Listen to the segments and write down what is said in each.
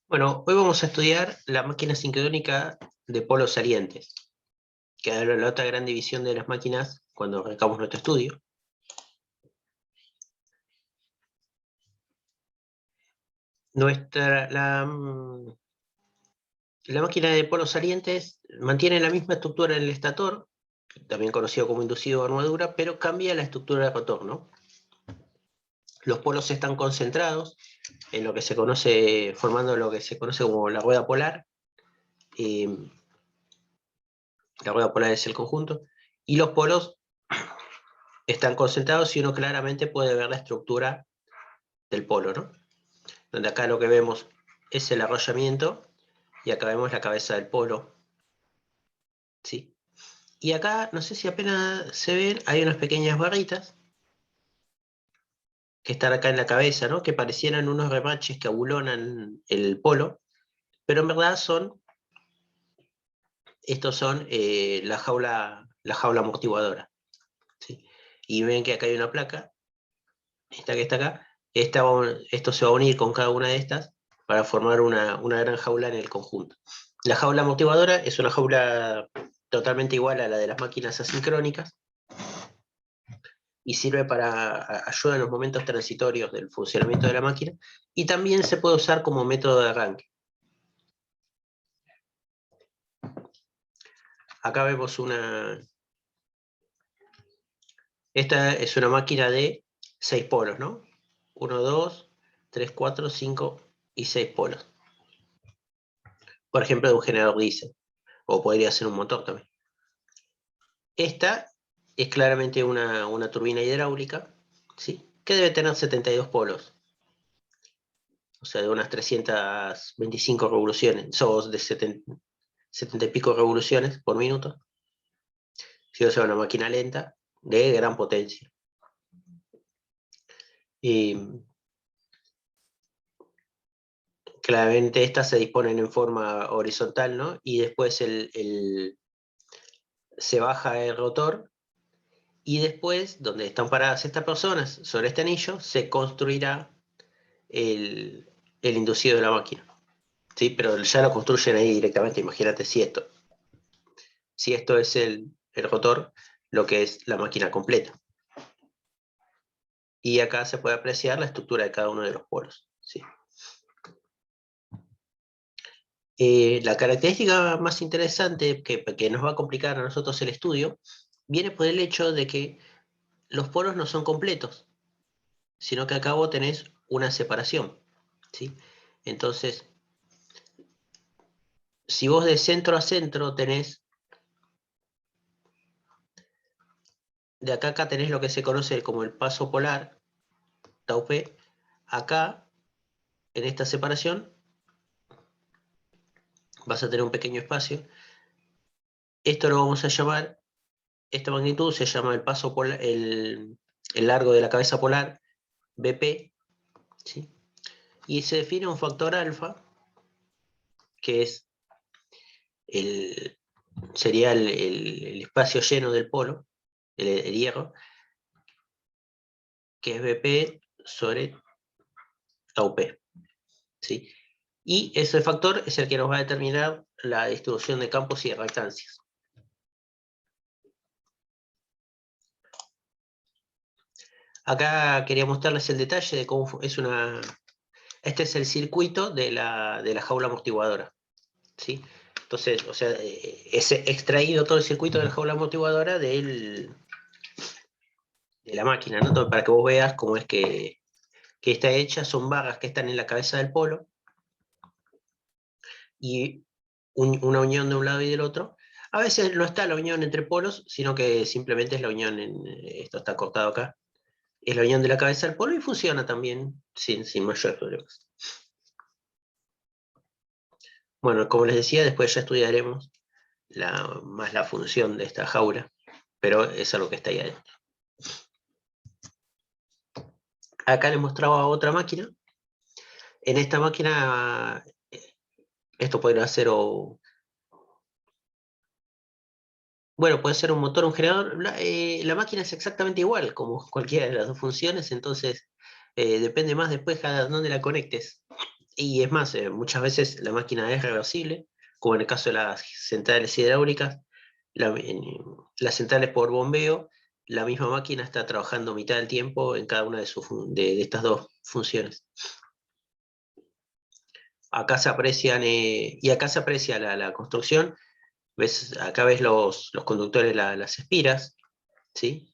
Bueno, hoy vamos a estudiar la máquina sincrónica de polos salientes, que es la otra gran división de las máquinas cuando arrancamos nuestro estudio. La máquina de polos salientes mantiene la misma estructura en el estator, también conocido como inducido o armadura, pero cambia la estructura del rotor, ¿no? Los polos están concentrados en lo que se conoce, formando lo que se conoce como la rueda polar. La rueda polar es el conjunto, y los polos están concentrados y uno claramente puede ver la estructura del polo, ¿no? Donde acá lo que vemos es el arrollamiento y acá vemos la cabeza del polo, ¿sí? Y acá, no sé si apenas se ven, hay unas pequeñas barritas que están acá en la cabeza, ¿no? Que parecieran unos remaches que abulonan el polo, pero en verdad estos son la jaula amortiguadora, ¿sí? Y ven que acá hay una placa, esta que está acá, esto se va a unir con cada una de estas para formar una gran jaula en el conjunto. La jaula amortiguadora es una jaula totalmente igual a la de las máquinas asincrónicas y sirve para ayuda en los momentos transitorios del funcionamiento de la máquina, y también se puede usar como método de arranque. Acá vemos esta es una máquina de 6 polos, ¿no? 1, 2, 3, 4, 5 y 6 polos. Por ejemplo, de un generador diésel, o podría ser un motor también. Esta es claramente una turbina hidráulica, ¿sí? Que debe tener 72 polos, o sea, de unas 325 revoluciones, o de 70 y pico revoluciones por minuto, si o sea, una máquina lenta de gran potencia. Y claramente estas se disponen en forma horizontal, ¿no? Y después se baja el rotor, y después, donde están paradas estas personas, sobre este anillo, se construirá el inducido de la máquina. ¿Sí? Pero ya lo construyen ahí directamente. Imagínate si esto es el rotor, lo que es la máquina completa. Y acá se puede apreciar la estructura de cada uno de los polos, ¿sí? La característica más interesante que nos va a complicar a nosotros el estudio viene por el hecho de que los polos no son completos, sino que acá vos tenés una separación, ¿sí? Entonces, si vos de centro a centro tenés, de acá a acá tenés lo que se conoce como el paso polar, tau p, acá, en esta separación, vas a tener un pequeño espacio. Esto lo vamos a llamar, esta magnitud se llama el paso polar, el largo de la cabeza polar, BP, ¿sí? Y se define un factor alfa, que el, sería el espacio lleno del polo, el hierro, que es BP sobre tau p, ¿sí? Y ese factor es el que nos va a determinar la distribución de campos y de reactancias. Acá quería mostrarles el detalle de cómo es este es el circuito de la jaula amortiguadora, ¿sí? Entonces, o sea, es extraído todo el circuito de la jaula amortiguadora de la máquina, ¿no? Para que vos veas cómo es que está hecha. Son barras que están en la cabeza del polo y una unión de un lado y del otro. A veces no está la unión entre polos, sino que simplemente es la unión, esto está cortado acá, es la unión de la cabeza del polo y funciona también sin mayores problemas. Bueno, como les decía, después ya estudiaremos más la función de esta jaula, pero es algo que está ahí adentro. Acá les mostraba otra máquina. En esta máquina, esto puede ser bueno, puede ser un motor o un generador. La máquina es exactamente igual como cualquiera de las dos funciones, entonces depende más después a dónde la conectes. Y es más, muchas veces la máquina es reversible, como en el caso de las centrales hidráulicas, las centrales por bombeo, la misma máquina está trabajando mitad del tiempo en cada una de estas dos funciones. Acá se aprecian, y acá se aprecia la construcción. ¿Ves? Acá ves los conductores, las espiras, ¿sí?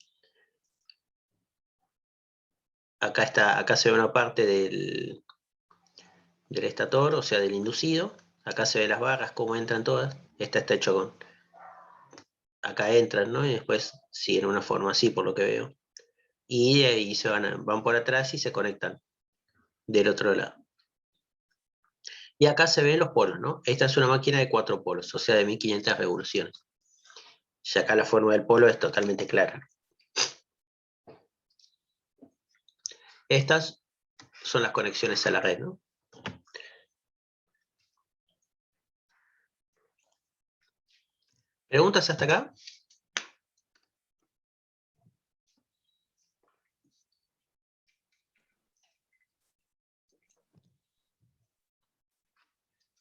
Acá se ve una parte del estator, o sea, del inducido. Acá se ve las barras, cómo entran todas. Esta está hecho con... Acá entran, ¿no? Y después siguen una forma así, por lo que veo. Y de ahí van por atrás y se conectan del otro lado. Y acá se ven los polos, ¿no? Esta es una máquina de 4 polos, o sea, de 1500 revoluciones. Y acá la forma del polo es totalmente clara. Estas son las conexiones a la red, ¿no? ¿Preguntas hasta acá?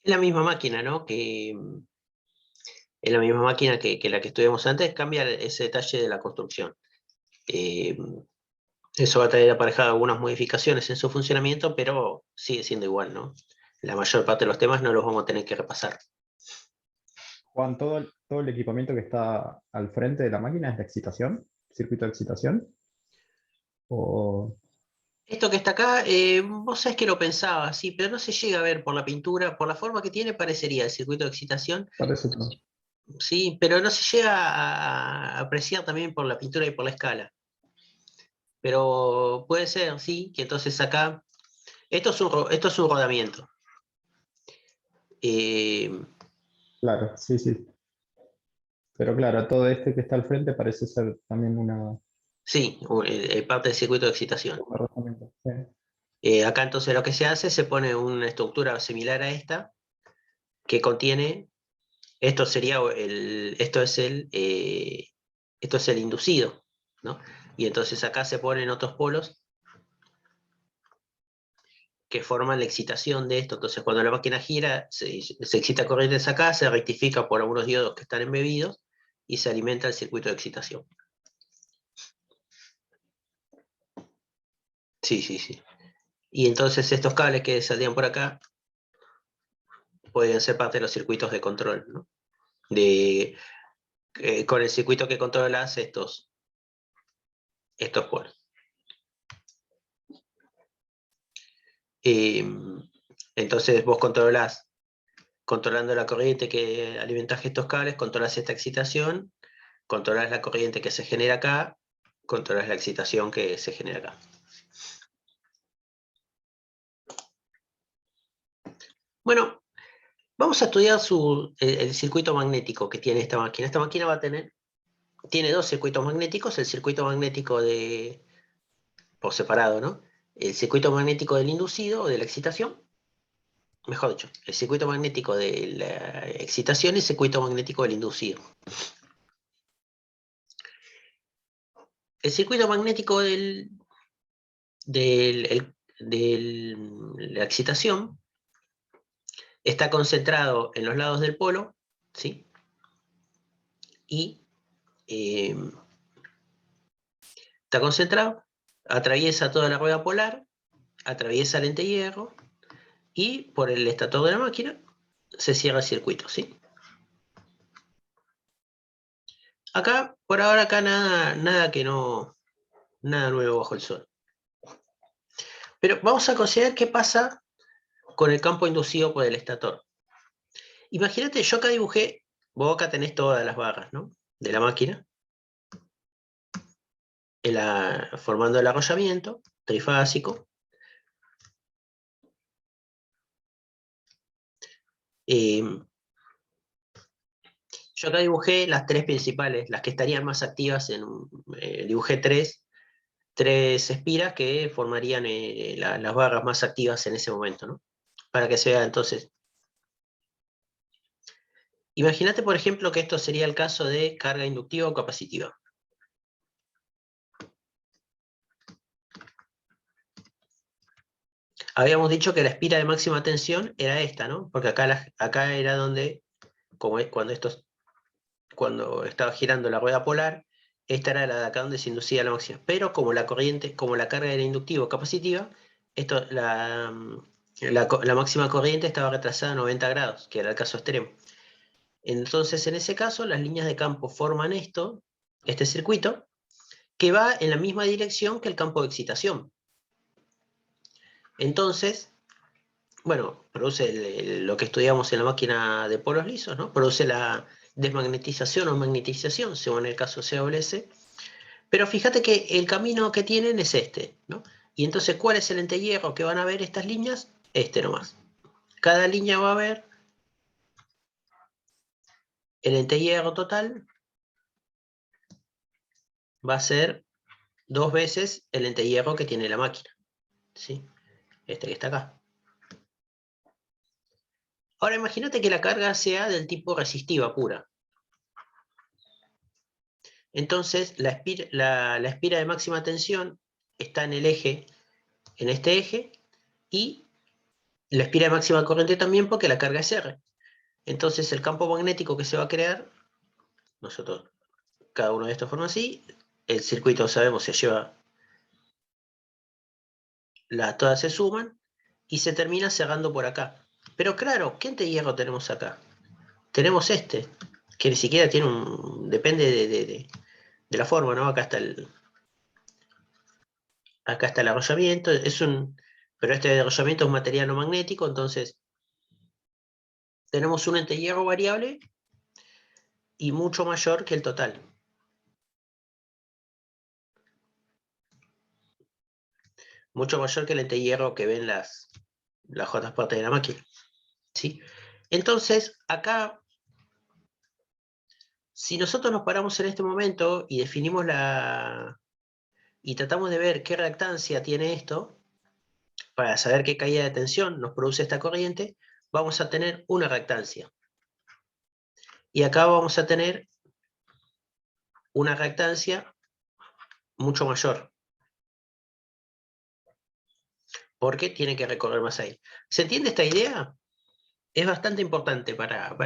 Es la misma máquina, ¿no? Es la misma máquina que la que estuvimos antes, cambia ese detalle de la construcción. Eh, Eso va a traer aparejado algunas modificaciones en su funcionamiento, pero sigue siendo igual, ¿no? La mayor parte de los temas no los vamos a tener que repasar. Juan, todo el equipamiento que está al frente de la máquina es de excitación, circuito de excitación. O Esto que está acá, vos sabés que lo pensaba, sí, pero no se llega a ver por la pintura, por la forma que tiene parecería el circuito de excitación, parece todo. sí, pero no se llega a apreciar también por la pintura y por la escala. Pero puede ser, sí, que entonces acá, esto es un rodamiento. Eh, Claro, sí, sí. Pero claro, todo este que está al frente parece ser también sí, parte del circuito de excitación. un rozamiento. Sí. Acá entonces lo que se hace, se pone una estructura similar a esta, que contiene, esto es el inducido, ¿no? Y entonces acá se ponen otros polos que forman la excitación de esto. Entonces cuando la máquina gira, se excita corrientes acá, se rectifica por algunos diodos que están embebidos y se alimenta el circuito de excitación. Sí, sí, sí. Y entonces estos cables que saldrían por acá podrían ser parte de los circuitos de control, ¿no? Con el circuito que controlas estos polos. Entonces vos controlando la corriente que alimentas estos cables, controlas esta excitación, controlas la corriente que se genera acá, controlas la excitación que se genera acá. Bueno, vamos a estudiar el circuito magnético que tiene esta máquina. Esta máquina tiene dos circuitos magnéticos, el circuito magnético por separado, ¿no? El circuito magnético del inducido o de la excitación, mejor dicho, el circuito magnético de la excitación y el circuito magnético del inducido. El circuito magnético la excitación está concentrado en los lados del polo, ¿sí? Y eh, está concentrado, atraviesa toda la rueda polar, atraviesa el lente hierro y por el estator de la máquina se cierra el circuito, ¿sí? Acá, por ahora, acá nada nuevo bajo el sol. Pero vamos a considerar qué pasa con el campo inducido por el estator. Imagínate, yo acá dibujé, vos acá tenés todas las barras, ¿no? De la máquina, formando el arrollamiento trifásico. Yo acá dibujé las tres principales, las que estarían más activas dibujé tres espiras que formarían las barras más activas en ese momento, ¿no? Para que se vea entonces. Imagínate, por ejemplo, que esto sería el caso de carga inductiva o capacitiva. habíamos dicho que la espira de máxima tensión era esta, ¿no? Porque acá era donde, como es cuando estaba girando la rueda polar, esta era la de acá donde se inducía la máxima. Pero como la corriente, como la carga era inductiva o capacitiva, la máxima corriente estaba retrasada a 90 grados, que era el caso extremo. Entonces, en ese caso, las líneas de campo forman este circuito, que va en la misma dirección que el campo de excitación. Entonces, bueno, produce lo que estudiamos en la máquina de polos lisos, ¿no? Produce la desmagnetización o magnetización, según el caso CWS. Pero fíjate que el camino que tienen es este, ¿no? Y entonces, ¿cuál es el entehierro que van a ver estas líneas? Este nomás. Cada línea va a ver el entehierro total, va a ser 2 veces el entehierro que tiene la máquina, ¿sí? Este que está acá. Ahora imagínate que la carga sea del tipo resistiva pura. Entonces la espira de máxima tensión está en este eje, y la espira de máxima corriente también, porque la carga es R. Entonces el campo magnético que se va a crear, cada uno de estos forma así, el circuito sabemos se lleva, todas se suman y se termina cerrando por acá. Pero claro, ¿qué entehierro tenemos acá? Tenemos este, que ni siquiera tiene depende de la forma, ¿no? Acá está el arrollamiento, pero este arrollamiento es un material no magnético, entonces tenemos un entehierro variable y mucho mayor que el total. Mucho mayor que el entehierro que ven las otras partes de la máquina, ¿sí? Entonces, acá, si nosotros nos paramos en este momento y definimos y tratamos de ver qué reactancia tiene esto, para saber qué caída de tensión nos produce esta corriente, vamos a tener una reactancia. Y acá vamos a tener una reactancia mucho mayor, porque tiene que recorrer más ahí. ¿Se entiende esta idea? Es bastante importante,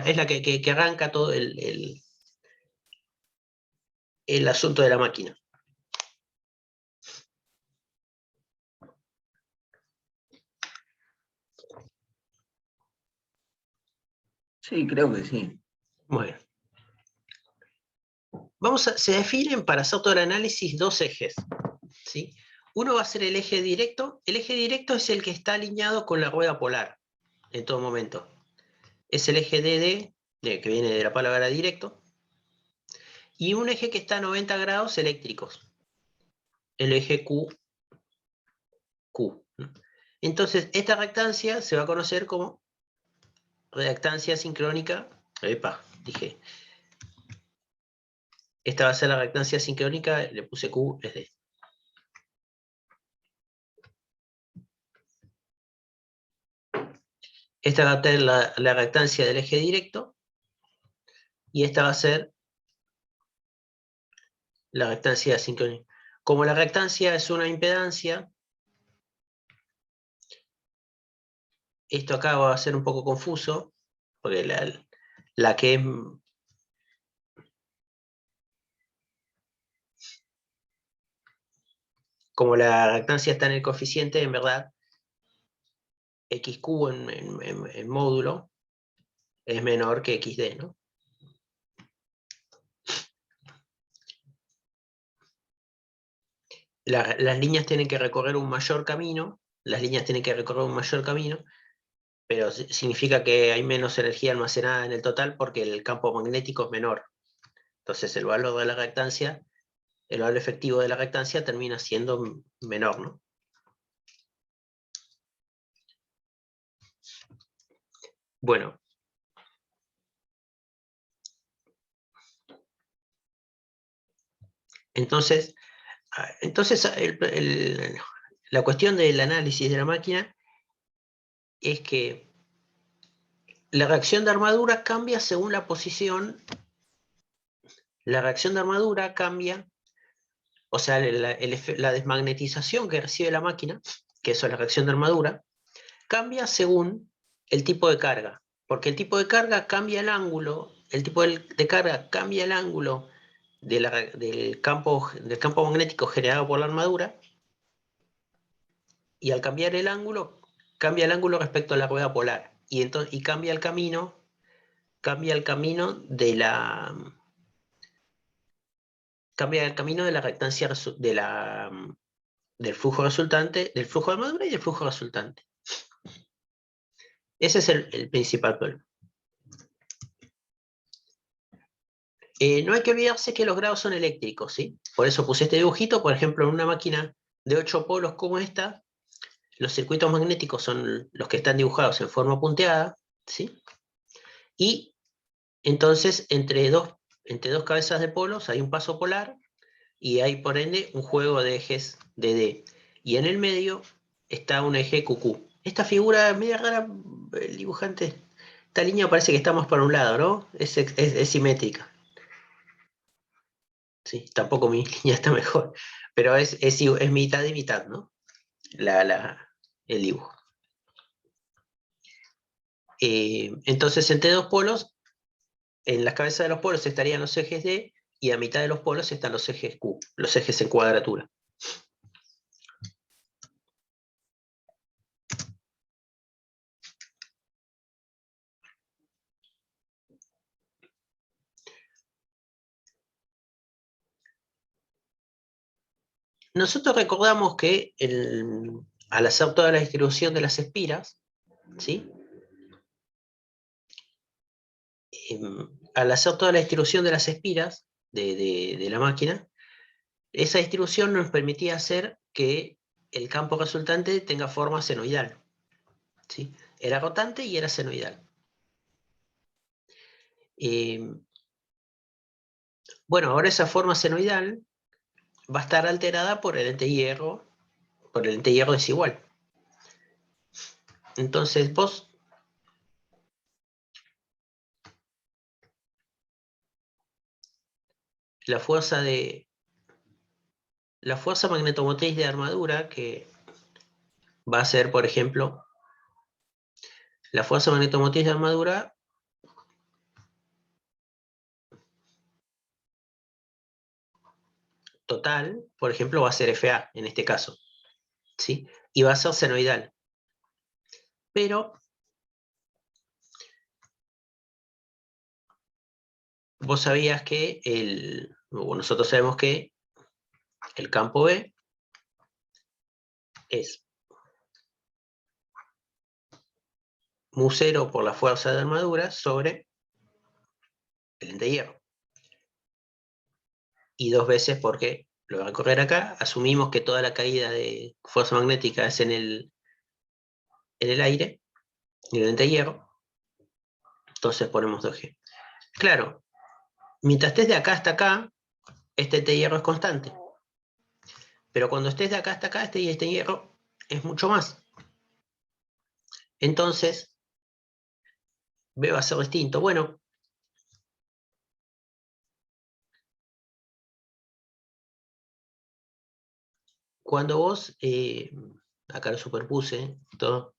es la que arranca todo el asunto de la máquina. Sí, creo que sí. Bueno. Se definen para hacer todo el análisis 2 ejes, ¿sí? Uno va a ser el eje directo. El eje directo es el que está alineado con la rueda polar en todo momento. Es el eje DD, que viene de la palabra directo. Y un eje que está a 90 grados eléctricos. El eje Q. Entonces, esta reactancia se va a conocer como reactancia sincrónica. Dije. Esta va a ser la reactancia sincrónica, le puse Q, es D. Esta va a tener la reactancia del eje directo, y esta va a ser la reactancia sincrónica. Como la reactancia es una impedancia, esto acá va a ser un poco confuso, porque la que es... Como la reactancia está en el coeficiente, en verdad, XQ en módulo es menor que XD, ¿no? Las líneas tienen que recorrer un mayor camino, pero significa que hay menos energía almacenada en el total porque el campo magnético es menor. Entonces el valor de la reactancia, el valor efectivo de la reactancia termina siendo menor, ¿no? Bueno. Entonces la cuestión del análisis de la máquina es que la reacción de armadura cambia según la posición. La reacción de armadura cambia, o sea, la desmagnetización que recibe la máquina, que eso es la reacción de armadura, cambia según el tipo de carga, porque el tipo de carga cambia el ángulo, el tipo de carga cambia el ángulo del campo magnético generado por la armadura, y al cambiar el ángulo, cambia el ángulo respecto a la rueda polar, y cambia el camino de la reactancia del flujo resultante, del flujo de armadura y del flujo resultante. Ese es el principal problema. No hay que olvidarse que los grados son eléctricos, ¿sí? Por eso puse este dibujito. Por ejemplo, en una máquina de 8 polos como esta, los circuitos magnéticos son los que están dibujados en forma punteada, ¿sí? Y entonces entre dos cabezas de polos hay un paso polar y hay por ende un juego de ejes de D. Y en el medio está un eje QQ. Esta figura media rara, el dibujante, esta línea parece que está más para un lado, ¿no? Es simétrica. Sí, tampoco mi línea está mejor, pero es mitad y mitad, ¿no? El dibujo. Entonces, entre dos polos, en las cabezas de los polos estarían los ejes D, y a mitad de los polos están los ejes Q, los ejes en cuadratura. Nosotros recordamos que al hacer toda la distribución de las espiras, ¿sí? Al hacer toda la distribución de las espiras de la máquina, esa distribución nos permitía hacer que el campo resultante tenga forma senoidal, ¿sí? Era rotante y era senoidal. Bueno, ahora esa forma senoidal va a estar alterada por el lente hierro desigual. Entonces vos la fuerza magnetomotriz de armadura, que va a ser, por ejemplo, la fuerza magnetomotriz de armadura total, por ejemplo, va a ser FA en este caso, ¿sí? Y va a ser senoidal. Pero vos sabías que nosotros sabemos que el campo B es mu0 por la fuerza de armadura sobre el lente hierro. Y 2 veces porque lo va a correr acá. Asumimos que toda la caída de fuerza magnética es en el aire, en el lente hierro. Entonces ponemos 2G. Claro, mientras estés de acá hasta acá, este lente hierro es constante. Pero cuando estés de acá hasta acá, este hierro es mucho más. Entonces, B va a ser distinto. Bueno, cuando vos, acá lo superpuse, todo,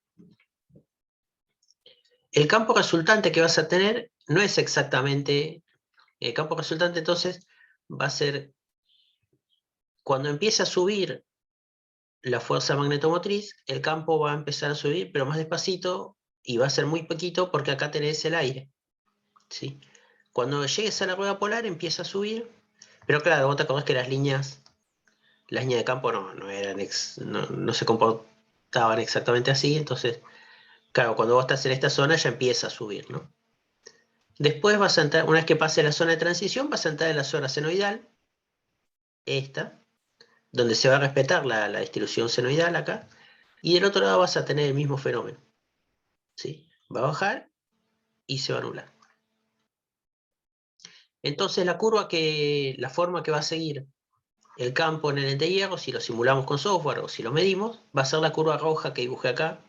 el campo resultante que vas a tener no es exactamente, el campo resultante entonces va a ser, cuando empieza a subir la fuerza magnetomotriz, el campo va a empezar a subir, pero más despacito, y va a ser muy poquito porque acá tenés el aire, ¿sí? Cuando llegues a la rueda polar empieza a subir, pero claro, vos te acordás que las líneas de campo no se comportaban exactamente así, entonces, claro, cuando vos estás en esta zona ya empieza a subir, ¿no? Después vas a entrar, una vez que pase la zona de transición, vas a entrar en la zona senoidal, esta, donde se va a respetar la distribución senoidal acá, y del otro lado vas a tener el mismo fenómeno, ¿sí? Va a bajar y se va a anular. Entonces la forma que va a seguir el campo en el lente hierro, si lo simulamos con software o si lo medimos, va a ser la curva roja que dibujé acá.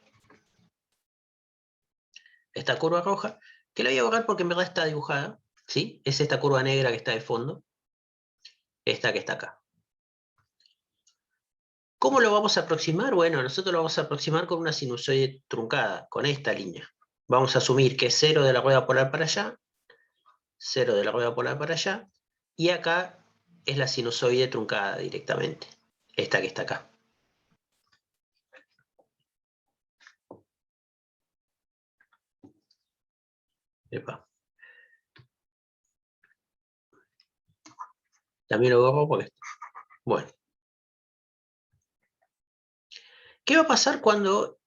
Esta curva roja, que la voy a borrar porque en verdad está dibujada, ¿sí? Es esta curva negra que está de fondo, esta que está acá. ¿Cómo lo vamos a aproximar? Bueno, nosotros lo vamos a aproximar con una sinusoide truncada, con esta línea. Vamos a asumir que es 0 de la rueda polar para allá, 0 de la rueda polar para allá, y acá es la sinusoide truncada directamente, esta que está acá. Epa. También lo borro porque... Bueno. ¿Qué va a pasar cuando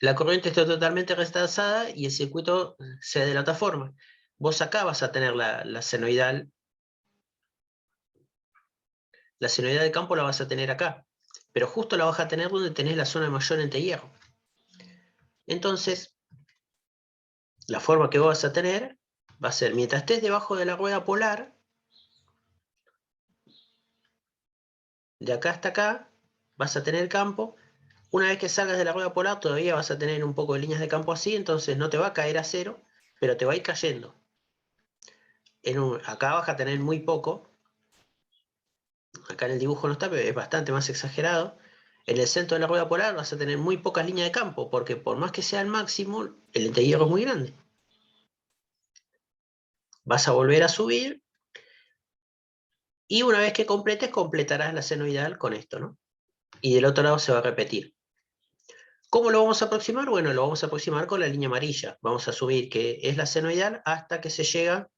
la corriente esté totalmente restazada y el circuito sea de la otra forma? Vos acá vas a tener la senoidal. La senoidal de campo la vas a tener acá, pero justo la vas a tener donde tenés la zona mayor entre hierro. Entonces, la forma que vos vas a tener va a ser, mientras estés debajo de la rueda polar, de acá hasta acá, vas a tener campo. Una vez que salgas de la rueda polar, todavía vas a tener un poco de líneas de campo así, entonces no te va a caer a cero, pero te va a ir cayendo. Acá vas a tener muy poco. Acá en el dibujo no está, pero es bastante más exagerado. En el centro de la rueda polar vas a tener muy pocas líneas de campo, porque por más que sea el máximo, el entrehierro es muy grande. Vas a volver a subir, y una vez que completes, completarás la senoidal con esto, ¿no? Y del otro lado se va a repetir. ¿Cómo lo vamos a aproximar? Bueno, lo vamos a aproximar con la línea amarilla. Vamos a subir que es la senoidal hasta que se llega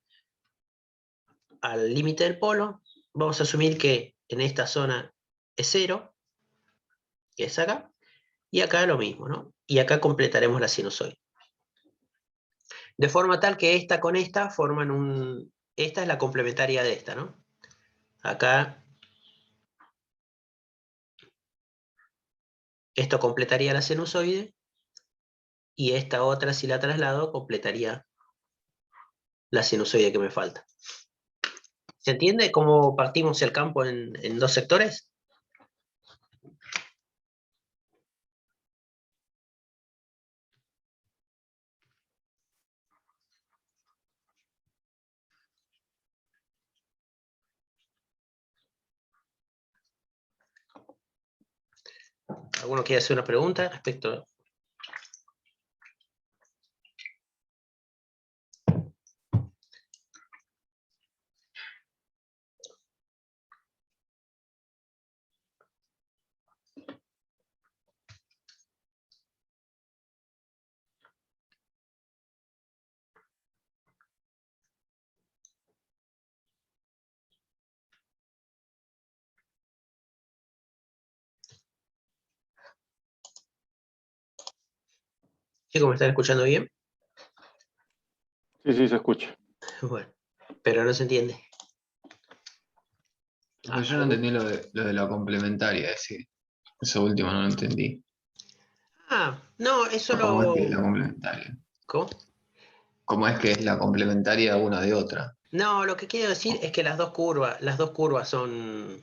al límite del polo. Vamos a asumir que en esta zona es 0, que es acá, y acá lo mismo, ¿no? Y acá completaremos la sinusoide. De forma tal que esta con esta forman un... Esta es la complementaria de esta, ¿no? Acá esto completaría la sinusoide, y esta otra, si la traslado, completaría la sinusoide que me falta. ¿Se entiende cómo partimos el campo en dos sectores? ¿Alguno quiere hacer una pregunta respecto? Chicos, ¿me están escuchando bien? Sí, sí, se escucha. Bueno, pero no se entiende. Pues yo no entendí lo de la complementaria, eso último no lo entendí. No, eso ¿Cómo es que es lo... la complementaria? ¿Cómo? ¿Cómo es que es la complementaria una de otra? No, lo que quiero decir es que las dos curvas son...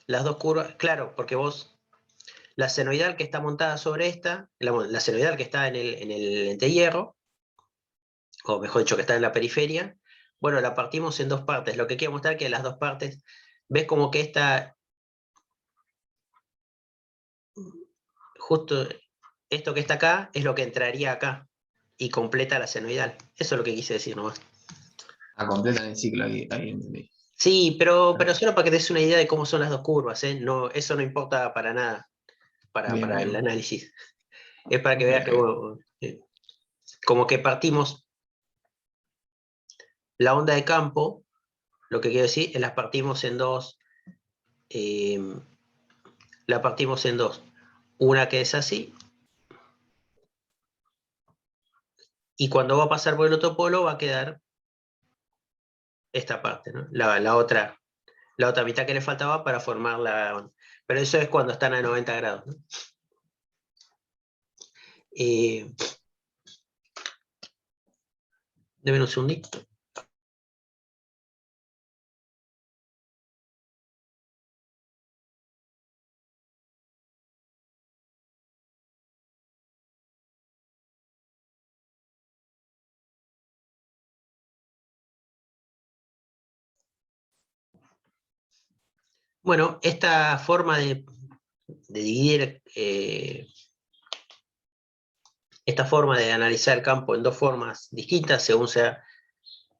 Las dos curvas, claro, porque vos... La senoidal que está montada sobre esta, la senoidal que está en el entrehierro, o mejor dicho, que está en la periferia, bueno, la partimos en dos partes. Lo que quiero mostrar es que las dos partes, ves como que esta, justo esto que está acá, es lo que entraría acá, y completa la senoidal. Eso es lo que quise decir nomás. Ah, completan el ciclo, ahí entendí. Sí, pero solo para que te des una idea de cómo son las dos curvas, ¿eh? No, eso no importa para nada Bien, para el bien. análisis. Es para que Ok, veas que, ok. bueno, como que partimos la onda de campo, lo que quiero decir es las partimos en dos, la partimos en dos. Una que es así, y cuando va a pasar por el otro polo va a quedar esta parte, ¿no? La otra mitad que le faltaba para formar la onda. Pero eso es cuando están a 90 grados, ¿no? Deme un segundito. Bueno, esta forma de dividir esta forma de analizar el campo en dos formas distintas, según sea,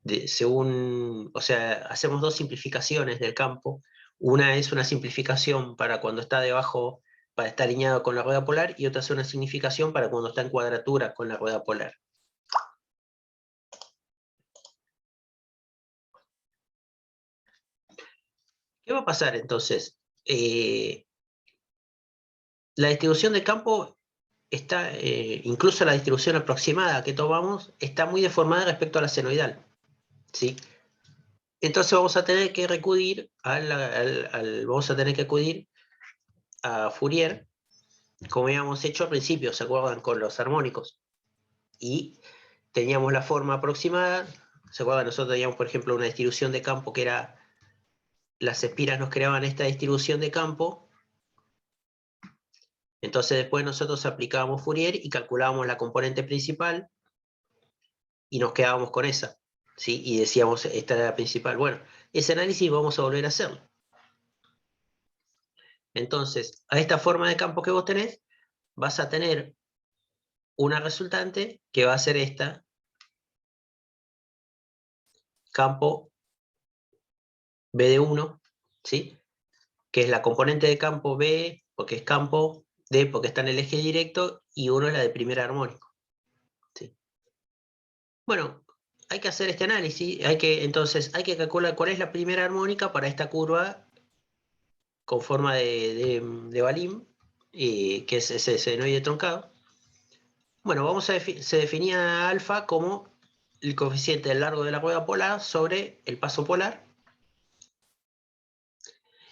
o sea, hacemos dos simplificaciones del campo. Una es una simplificación para cuando está debajo, para estar alineado con la rueda polar, y otra es una significación para cuando está en cuadratura con la rueda polar. ¿Qué va a pasar entonces? La distribución de campo está, incluso la distribución aproximada que tomamos, está muy deformada respecto a la senoidal, ¿sí? Entonces vamos a tener que recurrir vamos a tener que acudir a Fourier, como habíamos hecho al principio, ¿se acuerdan? Con los armónicos. Y teníamos la forma aproximada, ¿se acuerdan? Nosotros teníamos, por ejemplo, una distribución de campo que era, las espiras nos creaban esta distribución de campo. Entonces después nosotros aplicábamos Fourier y calculábamos la componente principal y nos quedábamos con esa, ¿sí? Y decíamos, esta era la principal. Bueno, ese análisis vamos a volver a hacerlo. Entonces, a esta forma de campo que vos tenés, vas a tener una resultante que va a ser esta, campo B de 1, ¿sí? Que es la componente de campo B, porque es campo, D porque está en el eje directo, y 1 es la de primer armónico, ¿sí? Bueno, hay que hacer este análisis, entonces hay que calcular cuál es la primera armónica para esta curva con forma de Balín, que es ese senoide truncado. Bueno, se definía alfa como el coeficiente del largo de la rueda polar sobre el paso polar.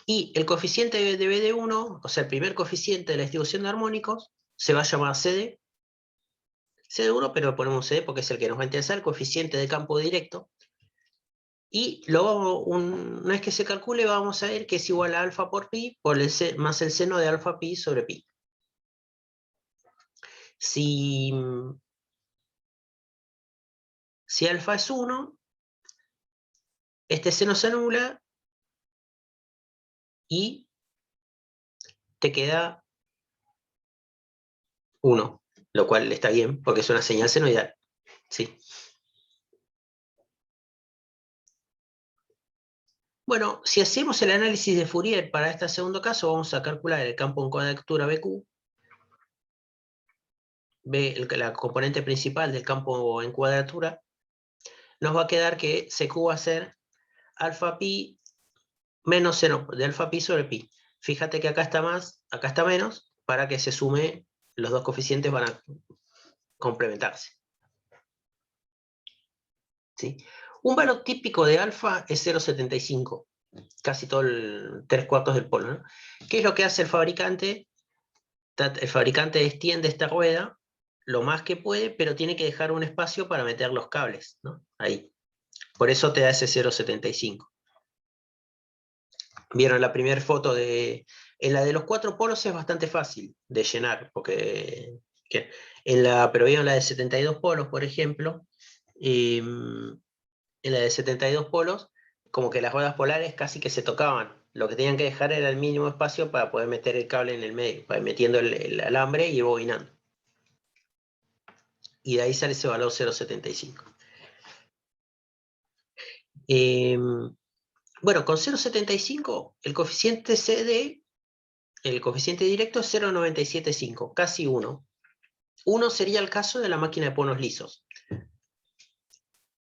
Y el coeficiente de B de 1, o sea, el primer coeficiente de la distribución de armónicos, se va a llamar CD. CD 1, pero ponemos CD porque es el que nos va a interesar, el coeficiente de campo directo. Y una vez que se calcule, vamos a ver que es igual a alfa por pi, más el seno de alfa pi sobre pi. Si alfa es 1, este seno se anula y te queda 1, lo cual está bien porque es una señal senoidal, ¿sí? Bueno, si hacemos el análisis de Fourier para este segundo caso, vamos a calcular el campo en cuadratura BQ, la componente principal del campo en cuadratura, nos va a quedar que CQ va a ser alfa pi menos seno de alfa pi sobre pi. Fíjate que acá está más, acá está menos, para que se sume, los dos coeficientes van a complementarse, ¿sí? Un valor típico de alfa es 0,75, casi todo el 3/4 del polo, ¿no? ¿Qué es lo que hace el fabricante? El fabricante extiende esta rueda lo más que puede, pero tiene que dejar un espacio para meter los cables, ¿no? Ahí. Por eso te da ese 0,75. Vieron la primera foto en la de los 4 polos es bastante fácil de llenar, porque pero vieron la de 72 polos, por ejemplo, en la de 72 polos, como que las ruedas polares casi que se tocaban. Lo que tenían que dejar era el mínimo espacio para poder meter el cable en el medio, para ir metiendo el alambre y ir bobinando. Y de ahí sale ese valor 0,75. Bueno, con 0,75 el coeficiente CD, el coeficiente directo es 0,975, casi 1. 1 sería el caso de la máquina de ponos lisos.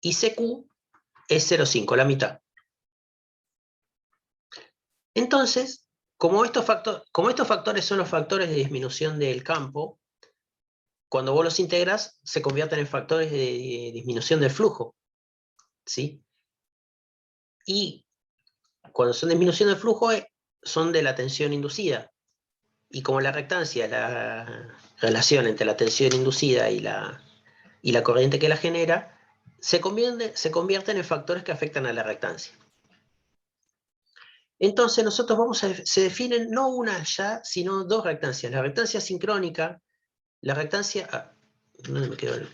Y CQ es 0,5, la mitad. Entonces, como estos factores son los factores de disminución del campo, cuando vos los integras, se convierten en factores de disminución del flujo, ¿sí? Y cuando son disminución del flujo, son de la tensión inducida. Y como la reactancia, la relación entre la tensión inducida y la corriente que la genera, se convierten en factores que afectan a la reactancia. Entonces nosotros se definen no una ya, sino dos reactancias. La reactancia sincrónica, la reactancia... ¿dónde me quedó?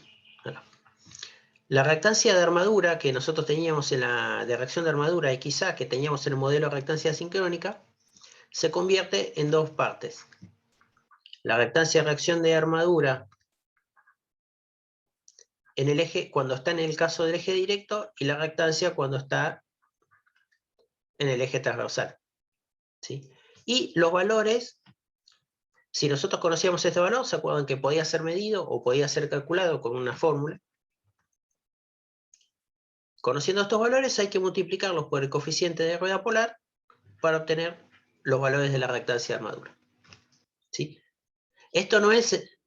La reactancia de armadura que nosotros teníamos de reacción de armadura XA, que teníamos en el modelo de reactancia sincrónica, se convierte en dos partes. La reactancia de reacción de armadura en el eje, cuando está en el caso del eje directo, y la reactancia cuando está en el eje transversal. ¿Sí? Y los valores, si nosotros conocíamos este valor, ¿se acuerdan que podía ser medido o podía ser calculado con una fórmula? Conociendo estos valores hay que multiplicarlos por el coeficiente de rueda polar para obtener los valores de la reactancia de armadura. ¿Sí? Esto no es,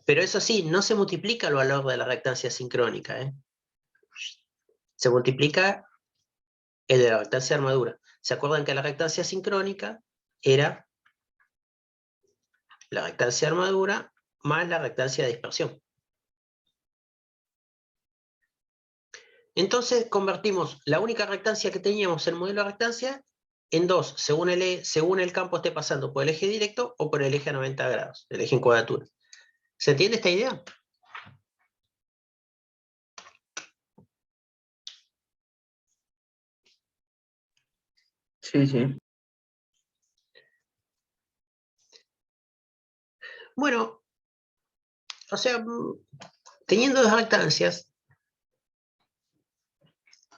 pero eso sí, no se multiplica el valor de la reactancia sincrónica, ¿eh? Se multiplica el de la reactancia de armadura. ¿Se acuerdan que la reactancia sincrónica era la reactancia de armadura más la reactancia de dispersión? Entonces convertimos la única reactancia que teníamos en el modelo de reactancia en dos, según el campo esté pasando por el eje directo o por el eje a 90 grados, el eje en cuadratura. ¿Se entiende esta idea? Sí, sí. Bueno, o sea, teniendo dos reactancias,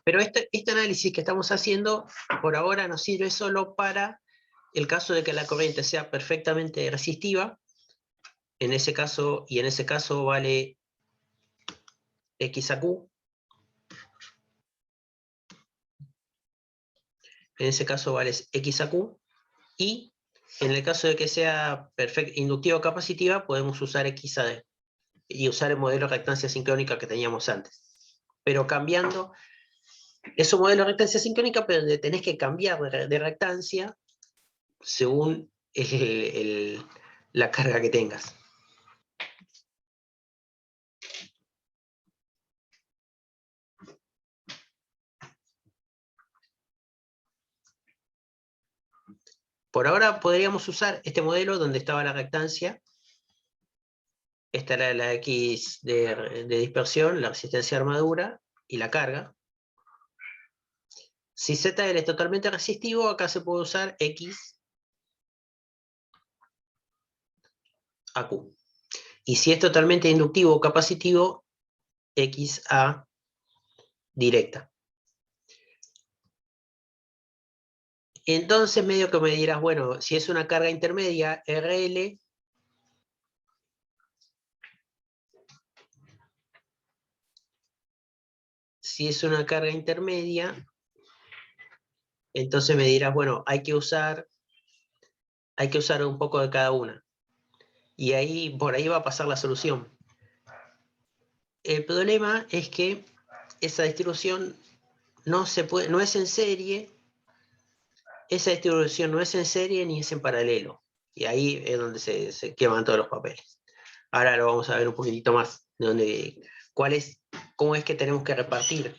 pero este análisis que estamos haciendo por ahora nos sirve solo para el caso de que la corriente sea perfectamente resistiva. En ese caso, y en ese caso vale X a Q. En ese caso vale X a Q. Y en el caso de que sea inductiva o capacitiva, podemos usar X a D. Y usar el modelo de reactancia sincrónica que teníamos antes. Pero cambiando, es un modelo de reactancia sincrónica, pero donde tenés que cambiar de reactancia según la carga que tengas. Por ahora podríamos usar este modelo donde estaba la reactancia. Esta era la X de dispersión, la resistencia de armadura y la carga. Si ZL es totalmente resistivo, acá se puede usar X a Q. Y si es totalmente inductivo o capacitivo, X a directa. Entonces medio que me dirás, bueno, si es una carga intermedia, RL, si es una carga intermedia, entonces me dirás, bueno, hay que usar un poco de cada una. Y ahí, por ahí va a pasar la solución. El problema es que esa distribución no es en serie. Esa distribución no es en serie ni es en paralelo. Y ahí es donde se queman todos los papeles. Ahora lo vamos a ver un poquitito más. ¿Cómo es que tenemos que repartir?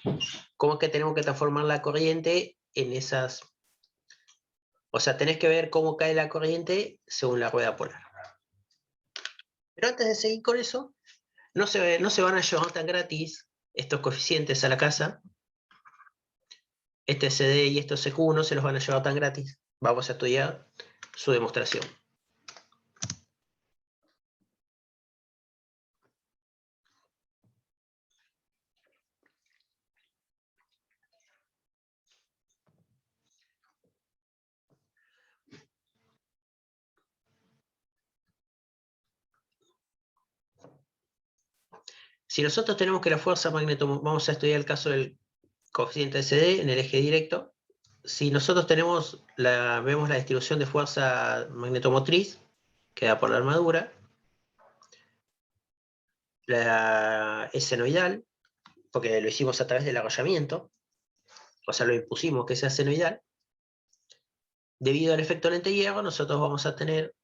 ¿Cómo es que tenemos que transformar la corriente en esas? O sea, tenés que ver cómo cae la corriente según la rueda polar. Pero antes de seguir con eso, no se van a llevar tan gratis estos coeficientes a la casa. Este CD y estos CQ no se los van a llevar tan gratis. Vamos a estudiar su demostración. Si nosotros tenemos que la fuerza vamos a estudiar el caso del coeficiente de CD en el eje directo. Si nosotros vemos la distribución de fuerza magnetomotriz, que da por la armadura, es senoidal, porque lo hicimos a través del arrollamiento, o sea, lo impusimos que sea senoidal. Debido al efecto lente hierro, nosotros vamos a tener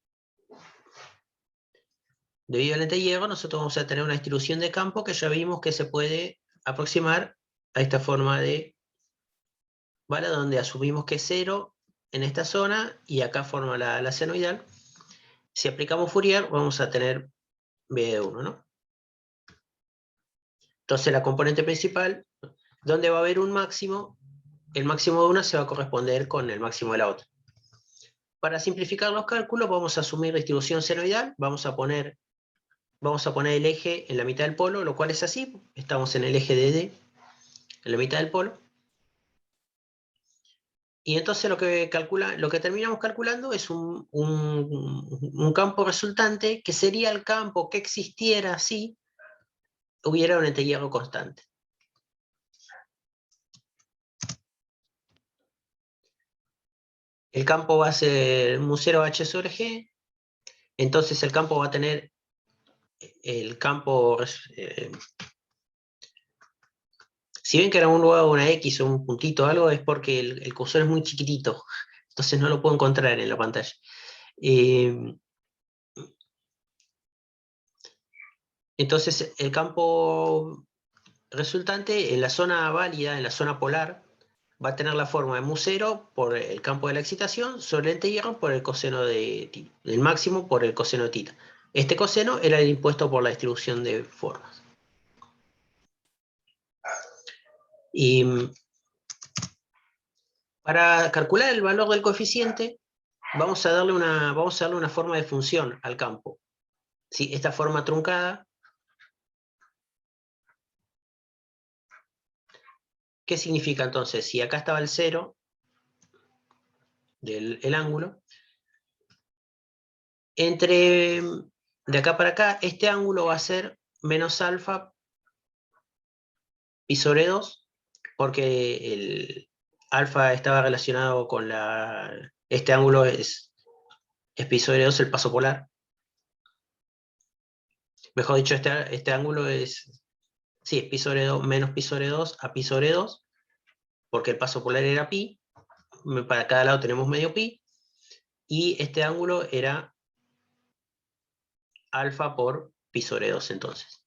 una distribución de campo que ya vimos que se puede aproximar a esta forma de bala, donde asumimos que es 0 en esta zona y acá forma la senoidal. Si aplicamos Fourier, vamos a tener B de 1, ¿no? Entonces la componente principal, donde va a haber un máximo, el máximo de una se va a corresponder con el máximo de la otra. Para simplificar los cálculos vamos a asumir distribución senoidal, vamos a poner el eje en la mitad del polo, lo cual es así, estamos en el eje de D, en la mitad del polo. Y entonces lo que terminamos calculando es un campo resultante que sería el campo que existiera si hubiera un entehierro constante. El campo va a ser mu0 H sobre G, entonces el campo va a tener el campo... si ven que en algún lugar una X o un puntito o algo, es porque el cursor es muy chiquitito, entonces no lo puedo encontrar en la pantalla. Entonces el campo resultante en la zona válida, en la zona polar, va a tener la forma de mu0 por el campo de la excitación sobre el entehierro por el coseno de el máximo por el coseno de θ. Este coseno era el impuesto por la distribución de formas. Y para calcular el valor del coeficiente, vamos a darle una forma de función al campo. ¿Sí? Esta forma truncada, ¿qué significa entonces? Si acá estaba el 0 del ángulo, de acá para acá, este ángulo va a ser menos alfa pi sobre 2, porque el alfa estaba relacionado con este ángulo es pi sobre 2 el paso polar. Mejor dicho, este ángulo es pi sobre 2 menos pi sobre 2 a pi sobre 2, porque el paso polar era pi, para cada lado tenemos medio pi, y este ángulo era alfa por pi sobre 2 entonces.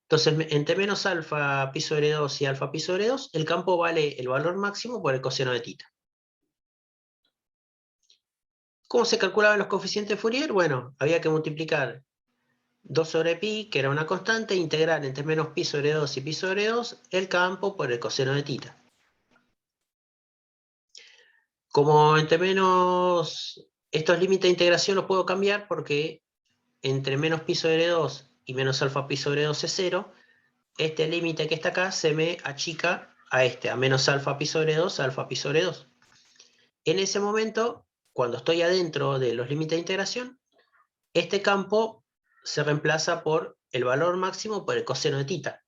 Entonces, entre menos alfa pi sobre 2 y alfa pi sobre 2, el campo vale el valor máximo por el coseno de θ. ¿Cómo se calculaban los coeficientes de Fourier? Bueno, había que multiplicar 2 sobre pi, que era una constante, e integrar entre menos pi sobre 2 y pi sobre 2 el campo por el coseno de θ. Como entre menos... Estos límites de integración los puedo cambiar porque entre menos pi sobre 2 y menos alfa pi sobre 2 es 0, este límite que está acá se me achica a menos alfa pi sobre 2, alfa pi sobre 2. En ese momento, cuando estoy adentro de los límites de integración, este campo se reemplaza por el valor máximo por el coseno de θ.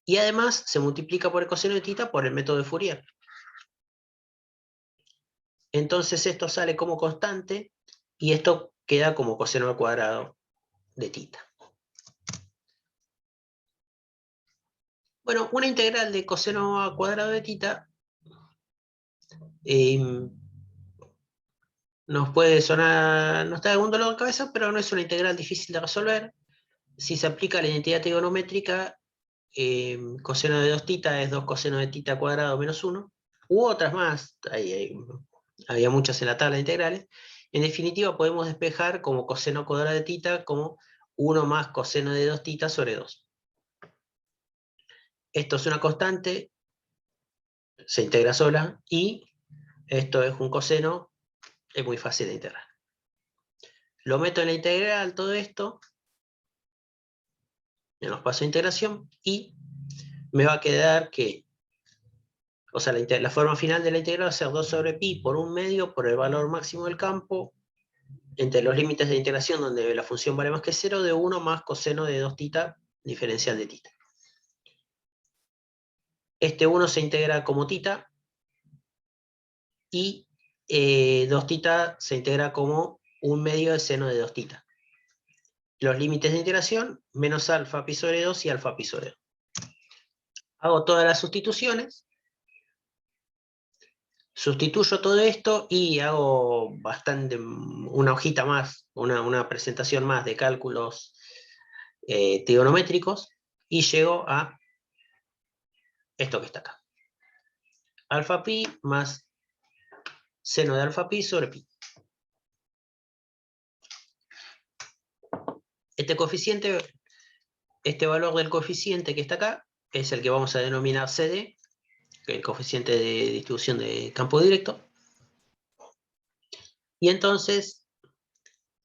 Y además se multiplica por el coseno de θ por el método de Fourier. Entonces esto sale como constante y esto queda como coseno al cuadrado de θ. Bueno, una integral de coseno al cuadrado de θ nos puede sonar, no está de algún dolor de cabeza, pero no es una integral difícil de resolver. Si se aplica la identidad trigonométrica, coseno de 2θ es 2 coseno de θ cuadrado menos 1, u otras más, había muchas en la tabla de integrales. En definitiva, podemos despejar como coseno cuadrado de θ como 1 más coseno de 2θ sobre 2. Esto es una constante, se integra sola, y esto es un coseno, es muy fácil de integrar. Lo meto en la integral, todo esto, en los pasos de integración, y me va a quedar que, o sea, la forma final de la integral va a ser 2 sobre pi por 1 medio por el valor máximo del campo, entre los límites de integración donde la función vale más que 0, de 1 más coseno de 2θ diferencial de θ. Este 1 se integra como θ, y 2θ se integra como 1 medio de seno de 2θ. Los límites de integración, menos alfa pi sobre 2 y alfa pi sobre 2. Hago todas las sustituciones, sustituyo todo esto y hago una hojita más, una presentación más de cálculos trigonométricos, y llego a esto que está acá. Alfa pi más seno de alfa pi sobre pi. Este valor del coeficiente que está acá es el que vamos a denominar CD, el coeficiente de distribución de campo directo. Y entonces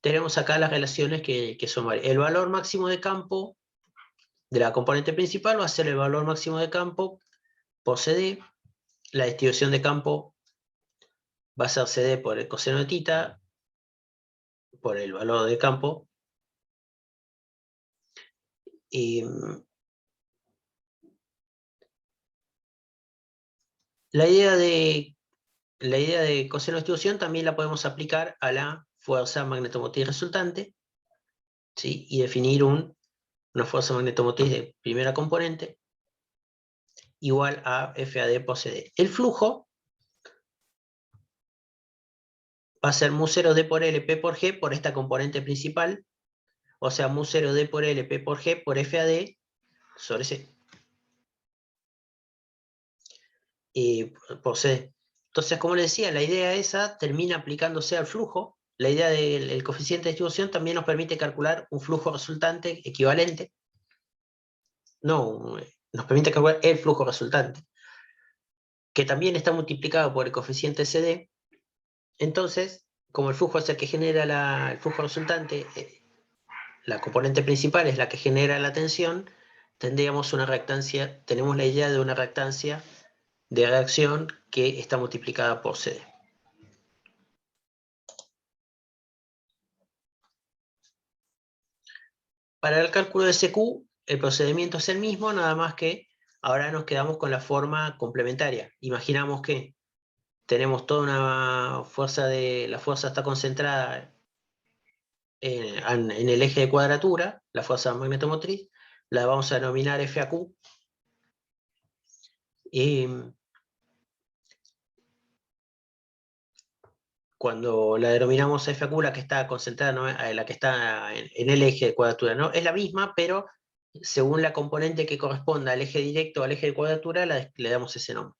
tenemos acá las relaciones que son varias. El valor máximo de campo de la componente principal va a ser el valor máximo de campo por CD. La distribución de campo va a ser CD por el coseno de tita, por el valor de campo. Y la idea de coseno de distribución también la podemos aplicar a la fuerza magnetomotriz resultante, ¿sí? Y definir una fuerza magnetomotriz de primera componente igual a FAD por CD. El flujo va a ser mu0D por L, P por G por esta componente principal, o sea, mu0D por L, P por G por FAD sobre C. Por CD. Entonces, como les decía, la idea esa termina aplicándose al flujo. La idea del coeficiente de distribución también nos permite calcular un flujo resultante equivalente. No, nos permite calcular el flujo resultante, que también está multiplicado por el coeficiente CD. Entonces, como el flujo es el que genera el flujo resultante, la componente principal es la que genera la tensión, tendríamos una reactancia, tenemos la idea de una reactancia de reacción que está multiplicada por CD. Para el cálculo de SQ, el procedimiento es el mismo, nada más que ahora nos quedamos con la forma complementaria. Imaginamos que tenemos toda una fuerza la fuerza está concentrada en el eje de cuadratura, la fuerza magnetomotriz, la vamos a denominar FAQ. Y cuando la denominamos FAQ, la que está concentrada, ¿no? La que está en el eje de cuadratura, ¿no? Es la misma, pero según la componente que corresponda al eje directo o al eje de cuadratura, le damos ese nombre.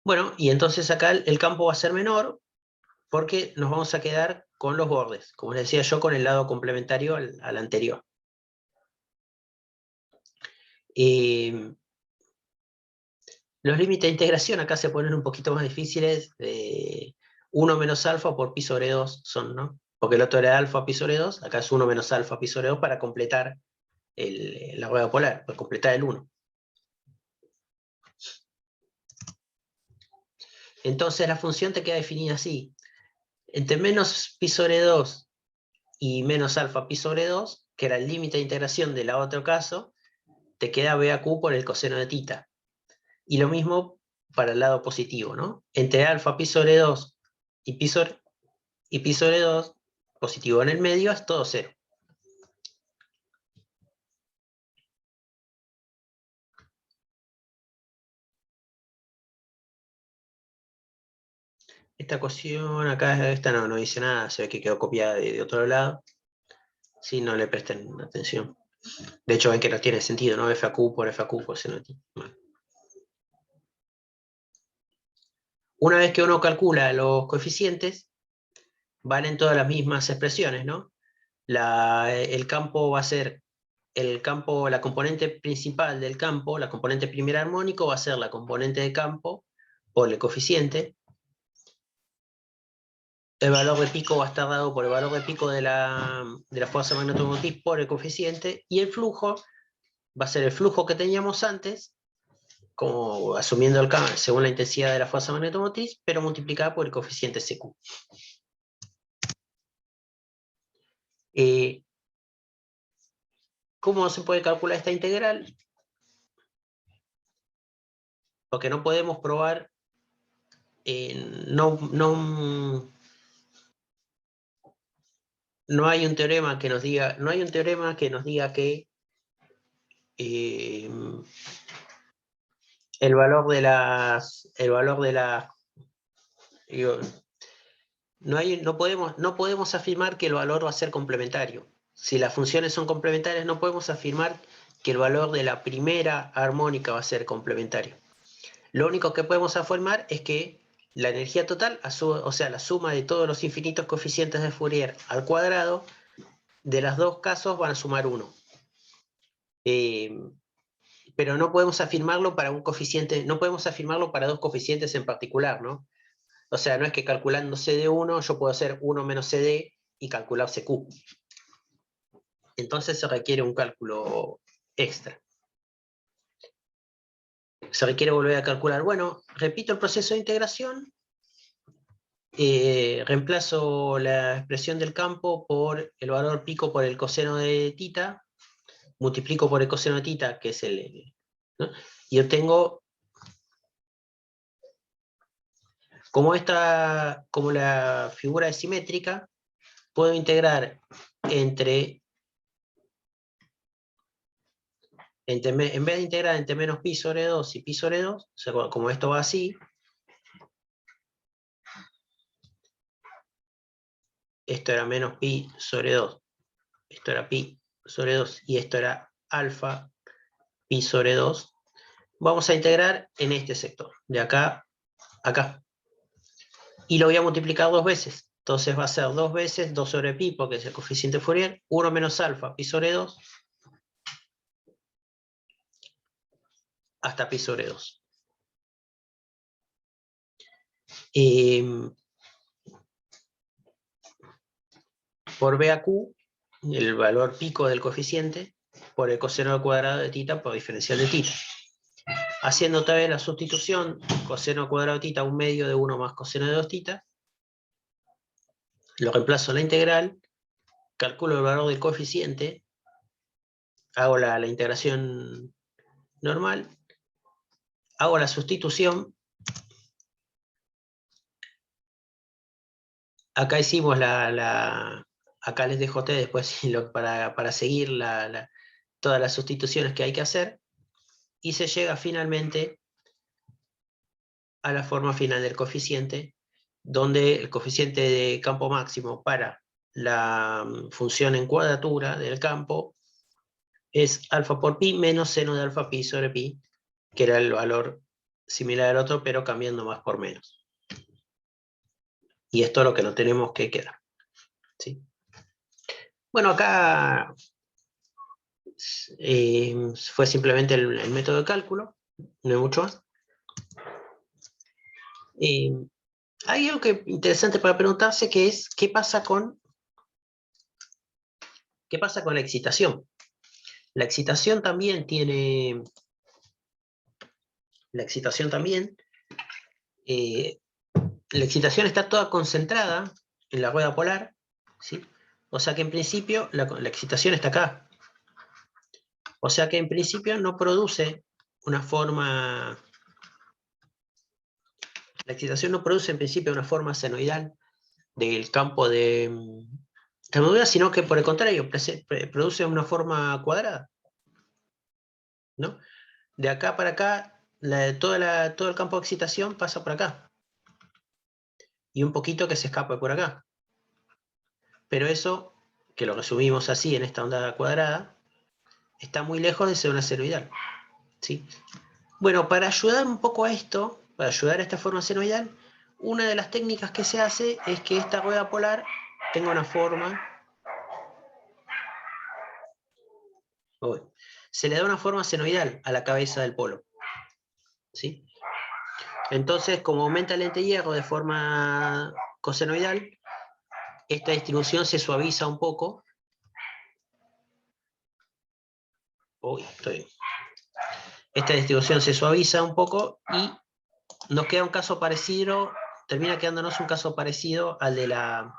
Bueno, y entonces acá el campo va a ser menor, porque nos vamos a quedar con los bordes, como les decía yo, con el lado complementario al anterior. Los límites de integración acá se ponen un poquito más difíciles. 1 menos alfa por pi sobre 2 son, ¿no? Porque el otro era alfa pi sobre 2, acá es 1 menos alfa pi sobre 2 para completar la rueda polar, para completar el 1. Entonces la función te queda definida así. Entre menos pi sobre 2 y menos alfa pi sobre 2, que era el límite de integración del otro caso, te queda BAQ por el coseno de tita. Y lo mismo para el lado positivo, ¿no? Entre alfa pi sobre 2 y pi sobre 2, positivo en el medio, es todo 0. Esta ecuación acá, esta no dice nada, se ve que quedó copiada de otro lado. Sí, no le presten atención. De hecho, ven que no tiene sentido, ¿no? FAQ por FAQ coseno de tita. Bueno. Una vez que uno calcula los coeficientes, valen todas las mismas expresiones, ¿no? El campo va a ser la componente principal del campo, la componente primer armónico va a ser la componente de campo por el coeficiente. El valor de pico va a estar dado por el valor de pico de la fuerza magnetomotriz por el coeficiente, y el flujo va a ser el flujo que teníamos antes, como asumiendo el campo según la intensidad de la fuerza magnetomotriz, pero multiplicada por el coeficiente CQ. ¿Cómo se puede calcular esta integral? Porque no podemos probar, no hay un teorema que nos diga, que el valor de las, digo, no podemos afirmar que el valor va a ser complementario. Si las funciones son complementarias, no podemos afirmar que el valor de la primera armónica va a ser complementario. Lo único que podemos afirmar es que la energía total, o sea, la suma de todos los infinitos coeficientes de Fourier al cuadrado, de los dos casos van a sumar 1. Pero no podemos afirmarlo para un coeficiente, no podemos afirmarlo para dos coeficientes en particular, ¿no? O sea, no es que calculando CD1 yo puedo hacer 1 menos CD y calcular CQ. Entonces se requiere un cálculo extra. Se requiere volver a calcular. Bueno, repito el proceso de integración. Reemplazo la expresión del campo por el valor pico por el coseno de tita. Multiplico por el coseno de tita, que es el... ¿no? Y obtengo... Como la figura es simétrica, puedo integrar en vez de integrar entre menos pi sobre 2 y pi sobre 2, o sea, como esto va así, esto era menos pi sobre 2, esto era pi sobre 2 y esto era alfa pi sobre 2, vamos a integrar en este sector, de acá a acá. Y lo voy a multiplicar 2 veces. Entonces va a ser 2 veces 2 sobre pi, porque es el coeficiente Fourier, 1 menos alfa pi sobre 2, hasta pi sobre 2. Por B a Q, el valor pico del coeficiente, por el coseno al cuadrado de tita por diferencial de tita. Haciendo otra vez la sustitución, coseno al cuadrado de tita, 1/2 de 1 más coseno de 2 tita, lo reemplazo en la integral, calculo el valor del coeficiente, hago la integración normal, hago la sustitución, acá hicimos acá les dejo a ustedes después para seguir todas las sustituciones que hay que hacer, y se llega finalmente a la forma final del coeficiente, donde el coeficiente de campo máximo para la función en cuadratura del campo es alfa por pi menos seno de alfa pi sobre pi, que era el valor similar al otro, pero cambiando más por menos. Y esto es lo que no tenemos que quedar. ¿Sí? Bueno, acá fue simplemente el método de cálculo, no hay mucho más. Hay algo interesante para preguntarse, que es ¿qué pasa con la excitación? La excitación también tiene... La excitación también... la excitación está toda concentrada en la rueda polar, ¿sí? O sea que en principio la excitación está acá. O sea que en principio no produce una forma... La excitación no produce en principio una forma senoidal del campo de termodinamia, sino que por el contrario, produce una forma cuadrada, ¿no? De acá para acá, todo el campo de excitación pasa por acá. Y un poquito que se escapa por acá. Pero eso, que lo resumimos así en esta onda cuadrada, está muy lejos de ser una senoidal, ¿sí? Bueno, para ayudar un poco a esto, para ayudar a esta forma senoidal, una de las técnicas que se hace es que esta rueda polar tenga una forma... se le da una forma senoidal a la cabeza del polo, ¿sí? Entonces, como aumenta el lente de hierro de forma cosenoidal, esta distribución se suaviza un poco. Esta distribución se suaviza un poco y nos queda un caso parecido, termina quedándonos un caso parecido al de la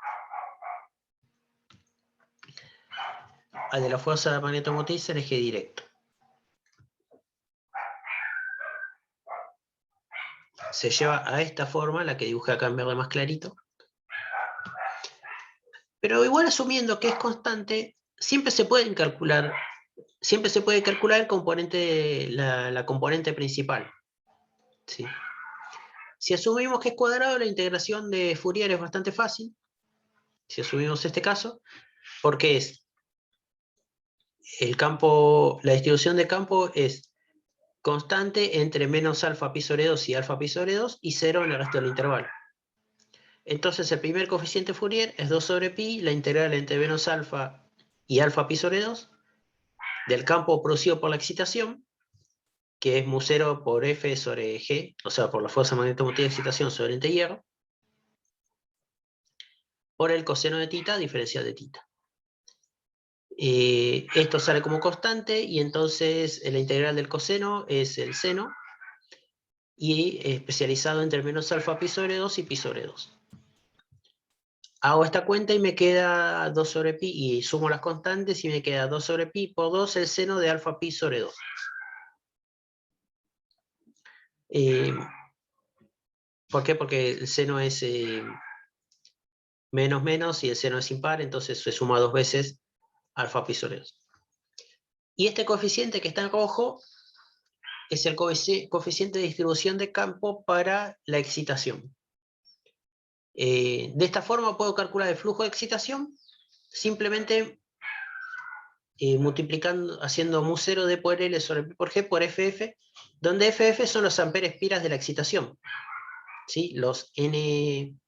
fuerza magnetomotriz en eje directo. Se lleva a esta forma, la que dibujé acá en verde más clarito. Pero igual, asumiendo que es constante, siempre se puede calcular el componente, la componente principal, ¿sí? Si asumimos que es cuadrado, la integración de Fourier es bastante fácil. Si asumimos este caso, porque es el campo, la distribución de campo es constante entre menos alfa pi sobre 2 y alfa pi sobre 2 y 0 en el resto del intervalo. Entonces el primer coeficiente Fourier es 2 sobre pi, la integral entre menos alfa y alfa pi sobre 2 del campo producido por la excitación, que es mu0 por F sobre G, o sea, por la fuerza magnetomotriz de excitación sobre el lente de hierro, por el coseno de θ diferencial de θ. Esto sale como constante y entonces la integral del coseno es el seno y especializado entre menos alfa pi sobre 2 y pi sobre 2. Hago esta cuenta y me queda 2 sobre pi y sumo las constantes y me queda 2 sobre pi por 2 el seno de alfa pi sobre 2. ¿Por qué? Porque el seno es menos menos y el seno es impar, entonces se suma 2 veces alfa pi sobre 2. Y este coeficiente que está en rojo es el coeficiente de distribución de campo para la excitación. De esta forma puedo calcular el flujo de excitación simplemente multiplicando, haciendo mu0 d por L sobre P por G por FF, donde FF son los amperes espiras de la excitación. ¿Sí? Los N,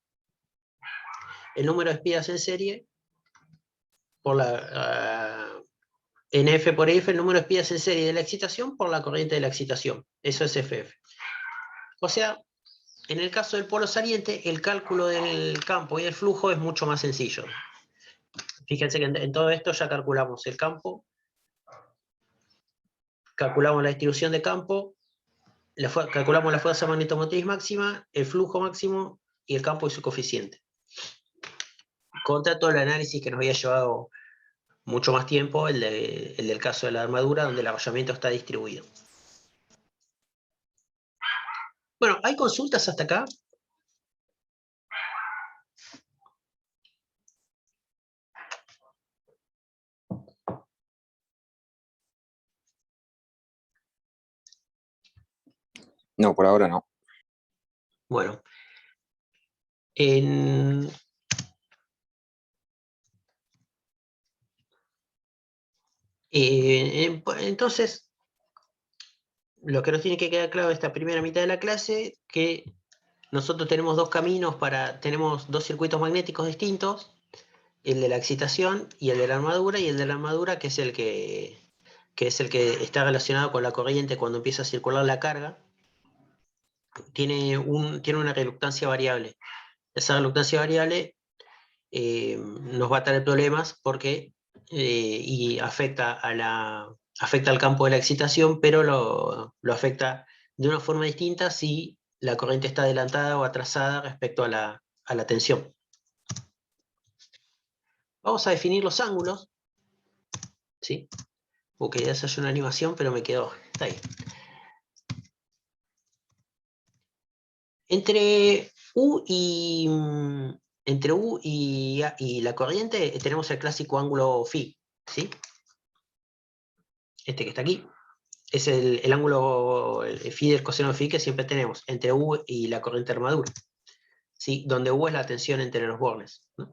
el número de espiras en serie por la NF por F, el número de espiras en serie de la excitación por la corriente de la excitación. Eso es FF. O sea, en el caso del polo saliente, el cálculo del campo y el flujo es mucho más sencillo. Fíjense que en todo esto ya calculamos el campo, calculamos la distribución de campo, calculamos la fuerza magnetomotriz máxima, el flujo máximo y el campo y su coeficiente. Contra todo el análisis que nos había llevado mucho más tiempo, el del caso de la armadura, donde el arrollamiento está distribuido. Bueno, ¿hay consultas hasta acá? No, por ahora no. Bueno. Entonces, lo que nos tiene que quedar claro de esta primera mitad de la clase, que nosotros tenemos dos caminos tenemos dos circuitos magnéticos distintos, el de la excitación y el de la armadura, y el de la armadura que es el que está relacionado con la corriente cuando empieza a circular la carga, tiene una reluctancia variable. Esa reluctancia variable nos va a traer problemas porque y afecta al campo de la excitación, pero lo afecta de una forma distinta si la corriente está adelantada o atrasada respecto a la tensión. Vamos a definir los ángulos, ¿sí? Quería hacer una animación, pero me quedó. Está ahí. Entre U y la corriente tenemos el clásico ángulo φ, ¿sí? Este que está aquí. Es el ángulo el φ del coseno de φ que siempre tenemos entre U y la corriente de armadura, ¿sí? Donde U es la tensión entre los bornes, ¿no?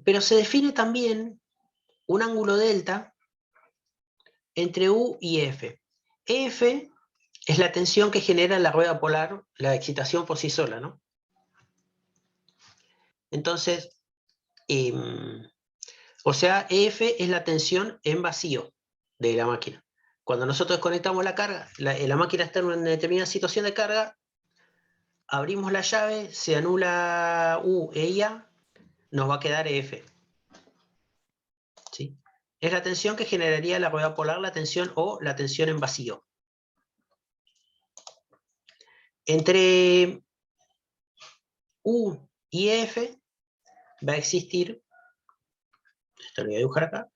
Pero se define también un ángulo delta entre U y F. F es la tensión que genera la rueda polar, la excitación por sí sola, ¿no? Entonces, o sea, EF es la tensión en vacío de la máquina. Cuando nosotros desconectamos la carga, la máquina está en una determinada situación de carga, abrimos la llave, se anula U e IA, nos va a quedar EF. ¿Sí? Es la tensión que generaría la rueda polar, la tensión o la tensión en vacío. Entre U y F va a existir, esto lo voy a dibujar acá,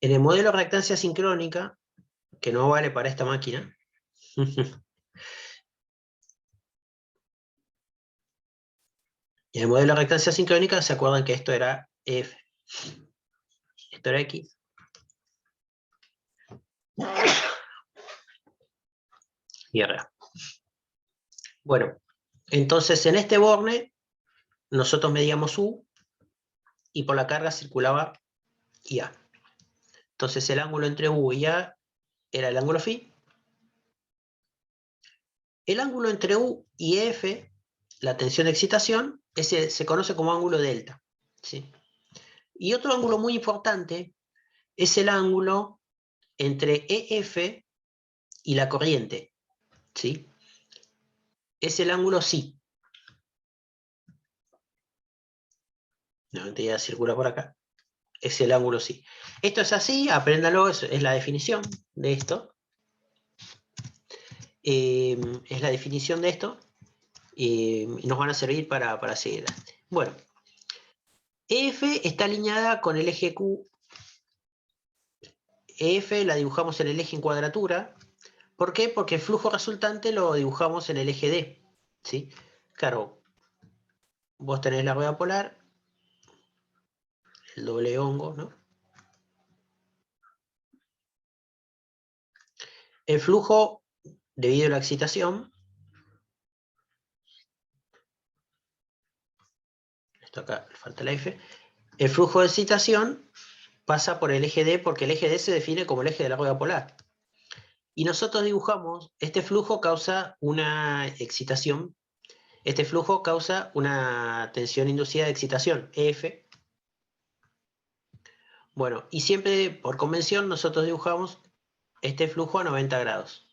en el modelo de reactancia sincrónica, que no vale para esta máquina, en el modelo de reactancia sincrónica, ¿se acuerdan que esto era F? Esto era X. Y R. Bueno, entonces en este borne, nosotros medíamos U, y por la carga circulaba IA. Entonces el ángulo entre U y A era el ángulo φ, El ángulo entre U y F, la tensión de excitación, ese se conoce como ángulo delta, ¿sí? Y otro ángulo muy importante es el ángulo entre EF y la corriente, ¿sí? Es el ángulo psi. La entidad circula por acá. Es el ángulo psi. Esto es así, apréndalo, es la definición de esto. Es la definición de esto. Y nos van a servir para seguir adelante. Bueno, EF está alineada con el eje Q. EF la dibujamos en el eje en cuadratura. ¿Por qué? Porque el flujo resultante lo dibujamos en el eje D, ¿sí? Claro, vos tenés la rueda polar, el doble hongo, ¿no? El flujo, debido a la excitación, esto acá falta la F, el flujo de excitación pasa por el eje D porque el eje D se define como el eje de la rueda polar. Y nosotros dibujamos, este flujo causa una excitación, este flujo causa una tensión inducida de excitación, EF. Bueno, y siempre por convención nosotros dibujamos este flujo a 90 grados,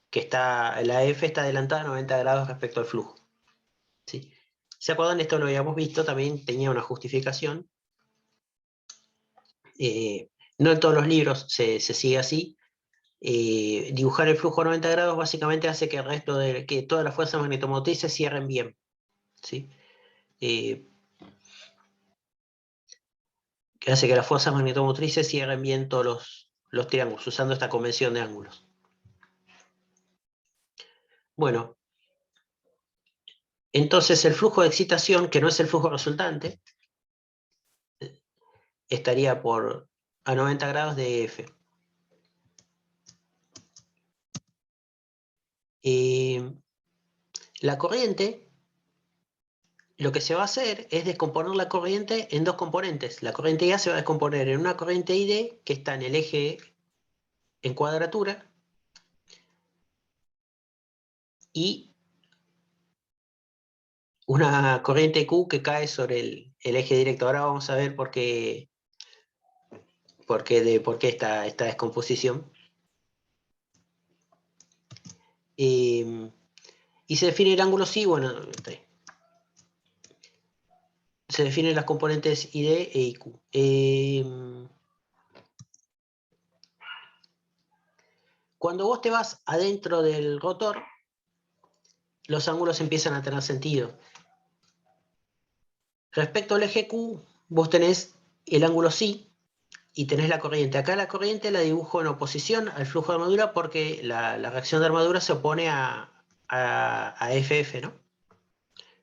que está, la F está adelantada a 90 grados respecto al flujo, ¿sí? ¿Se acuerdan? Esto lo habíamos visto, también tenía una justificación. No en todos los libros se sigue así. Dibujar el flujo a 90 grados básicamente hace que el resto de que todas las fuerzas magnetomotrices cierren bien, ¿sí? Que hace que las fuerzas magnetomotrices cierren bien todos los triángulos, usando esta convención de ángulos. Bueno, entonces el flujo de excitación, que no es el flujo resultante, estaría por a 90 grados de F. La corriente, lo que se va a hacer es descomponer la corriente en dos componentes. La corriente IA se va a descomponer en una corriente ID que está en el eje en cuadratura y una corriente Q que cae sobre el eje directo. Ahora vamos a ver por qué esta descomposición. Y se define el ángulo psi, bueno, se definen las componentes ID e IQ. Cuando vos te vas adentro del rotor, los ángulos empiezan a tener sentido. Respecto al eje Q, vos tenés el ángulo psi y tenés la corriente. Acá la corriente la dibujo en oposición al flujo de armadura porque la reacción de armadura se opone a FF, ¿no?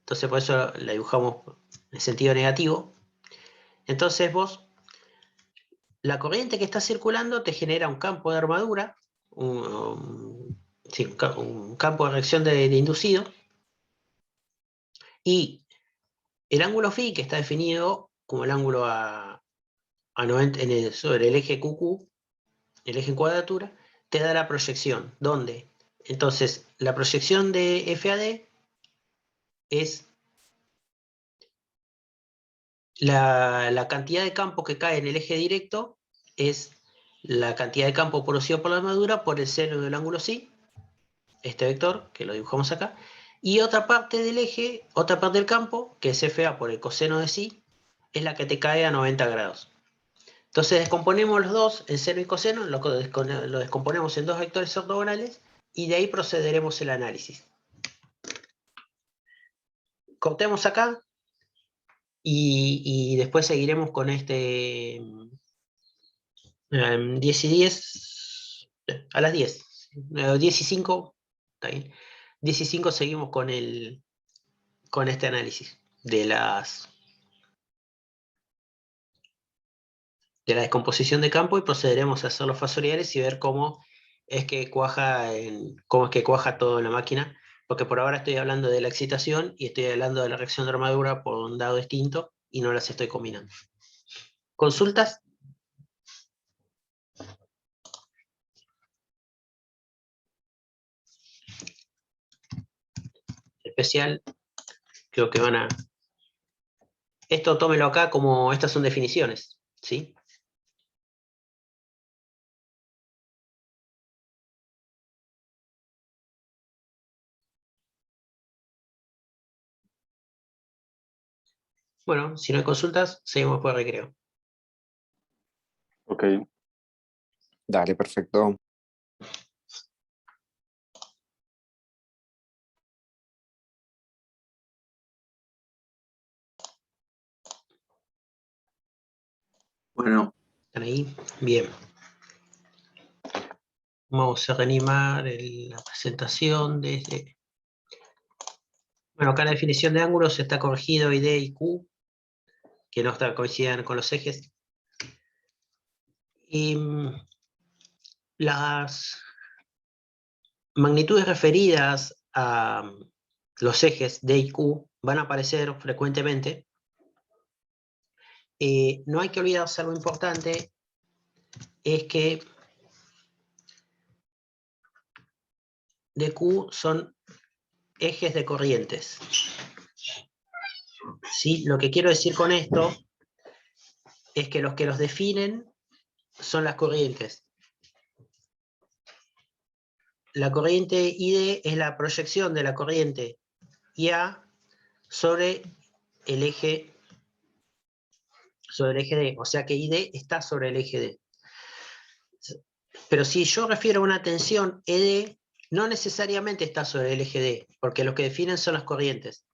Entonces por eso la dibujamos en sentido negativo. Entonces vos, la corriente que está circulando te genera un campo de armadura, un campo de reacción de inducido, y el ángulo phi, que está definido como el ángulo a 90, sobre el eje QQ, el eje en cuadratura, te da la proyección. ¿Dónde? Entonces, la proyección de FAD es la cantidad de campo que cae en el eje directo, es la cantidad de campo producido por la armadura por el seno del ángulo psi, este vector, que lo dibujamos acá, y otra parte del eje, otra parte del campo, que es FA por el coseno de psi, es la que te cae a 90 grados. Entonces descomponemos los dos, el seno y coseno, lo descomponemos en dos vectores ortogonales, y de ahí procederemos el análisis. Cortemos acá, y después seguiremos con este 10 y 10, a las 10, 10 y 5, está bien. 10 y 5 seguimos con este análisis de la descomposición de campo, y procederemos a hacer los fasoriales y ver cómo es que cuaja todo en la máquina, porque por ahora estoy hablando de la excitación y estoy hablando de la reacción de armadura por un dado distinto y no las estoy combinando. ¿Consultas? especial, creo que van a... Esto tómelo acá como estas son definiciones, ¿sí? Bueno, si no hay consultas, seguimos por recreo. Ok. Dale, perfecto. Bueno, ¿Están ahí? Bien. Vamos a reanimar la presentación desde... Bueno, acá la definición de ángulos está corregido ID y Q, que no coincidan con los ejes. Y las magnitudes referidas a los ejes D y Q van a aparecer frecuentemente. No hay que olvidarse algo importante, es que DQ son ejes de corrientes. ¿Sí? Lo que quiero decir con esto es que los definen son las corrientes. La corriente ID es la proyección de la corriente IA sobre el eje D, o sea que ID está sobre el eje D. Pero si yo refiero a una tensión ED, no necesariamente está sobre el eje D, porque lo que definen son las corrientes.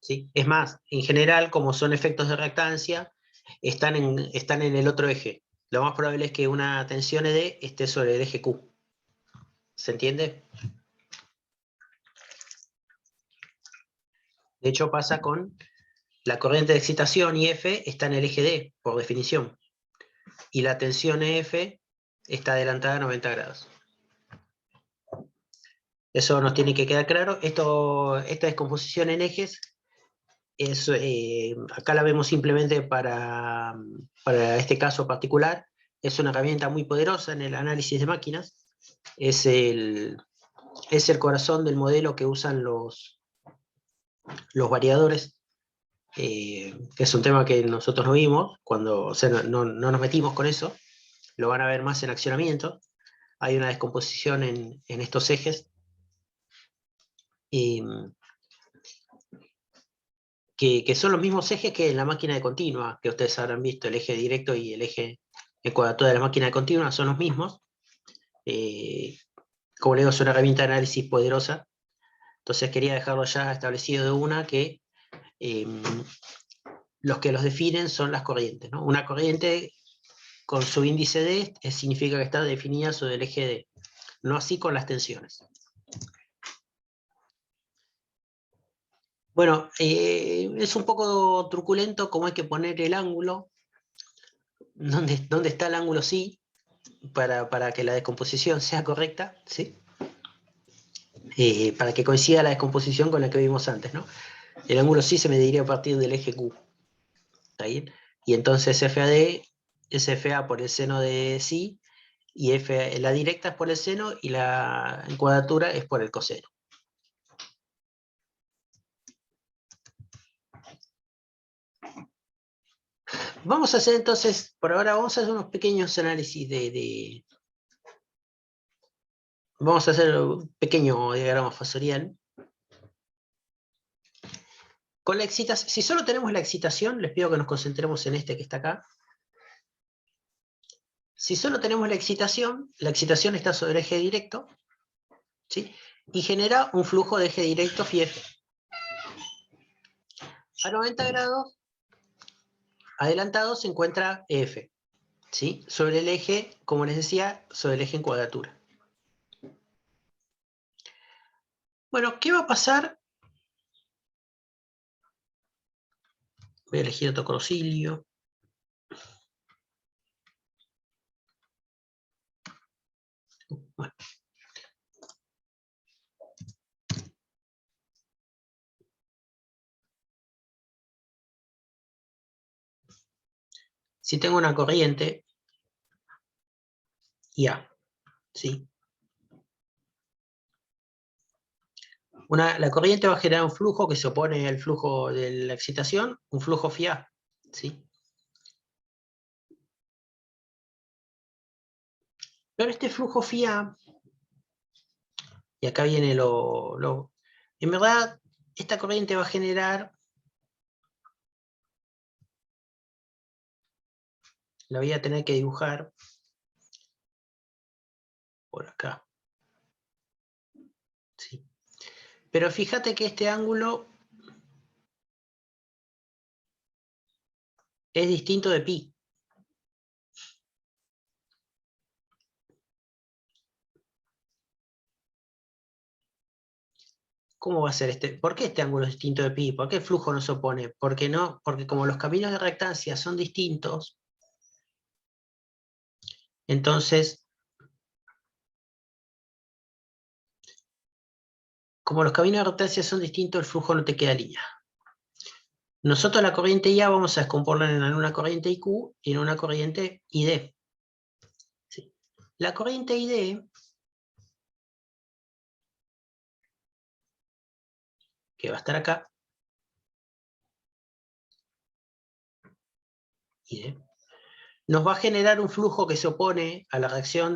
¿Sí? Es más, en general, como son efectos de reactancia, están en el otro eje. Lo más probable es que una tensión ED esté sobre el eje Q. ¿Se entiende? De hecho, pasa con la corriente de excitación IF está en el eje D, por definición. Y la tensión EF está adelantada a 90 grados. Eso nos tiene que quedar claro. Esta descomposición en ejes, acá la vemos simplemente para este caso particular. Es una herramienta muy poderosa en el análisis de máquinas. Es el corazón del modelo que usan los variadores, que es un tema que nosotros no vimos, o sea, no nos metimos con eso. Lo van a ver más en accionamiento. Hay una descomposición en estos ejes. Que son los mismos ejes que en la máquina de continua, que ustedes habrán visto, el eje directo y el eje de cuadratura de la máquina de continua son los mismos. Como le digo, es una herramienta de análisis poderosa. Entonces quería dejarlo ya establecido de una que los que los definen son las corrientes, ¿no? Una corriente con su índice D significa que está definida sobre el eje D, no así con las tensiones. Bueno, es un poco truculento cómo hay que poner el ángulo, dónde está el ángulo sí, para que la descomposición sea correcta, ¿sí? Para que coincida la descomposición con la que vimos antes, ¿no? El ángulo sí se mediría a partir del eje Q. ¿Está bien? Y entonces FAD es FA por el seno de sí, y la directa es por el seno y la cuadratura es por el coseno. Vamos a hacer entonces, por ahora vamos a hacer unos pequeños análisis vamos a hacer un pequeño diagrama fasorial. Con la excitación, si solo tenemos la excitación, les pido que nos concentremos en este que está acá. Si solo tenemos la excitación está sobre el eje directo, ¿sí? Y genera un flujo de eje directo phi F. A 90 grados, adelantado se encuentra F, ¿sí? Sobre el eje, como les decía, sobre el eje en cuadratura. Bueno, ¿qué va a pasar? Voy a elegir otro crocilio. Bueno. Si tengo una corriente IA, ¿sí? La corriente va a generar un flujo que se opone al flujo de la excitación, un flujo phi A, ¿sí? Pero este flujo phi A, y acá viene en verdad, esta corriente va a generar, la voy a tener que dibujar por acá, ¿sí? Pero fíjate que este ángulo es distinto de pi. ¿Cómo va a ser este? ¿Por qué este ángulo es distinto de pi? ¿Por qué el flujo no se opone? Porque como los caminos de rectancia son distintos, entonces, como los caminos de rectancia son distintos, el flujo no te queda lineal. Nosotros la corriente IA vamos a descomponerla en una corriente IQ y en una corriente ID. ¿Sí? La corriente ID, que va a estar acá, ID, nos va a generar un flujo que se opone a la reacción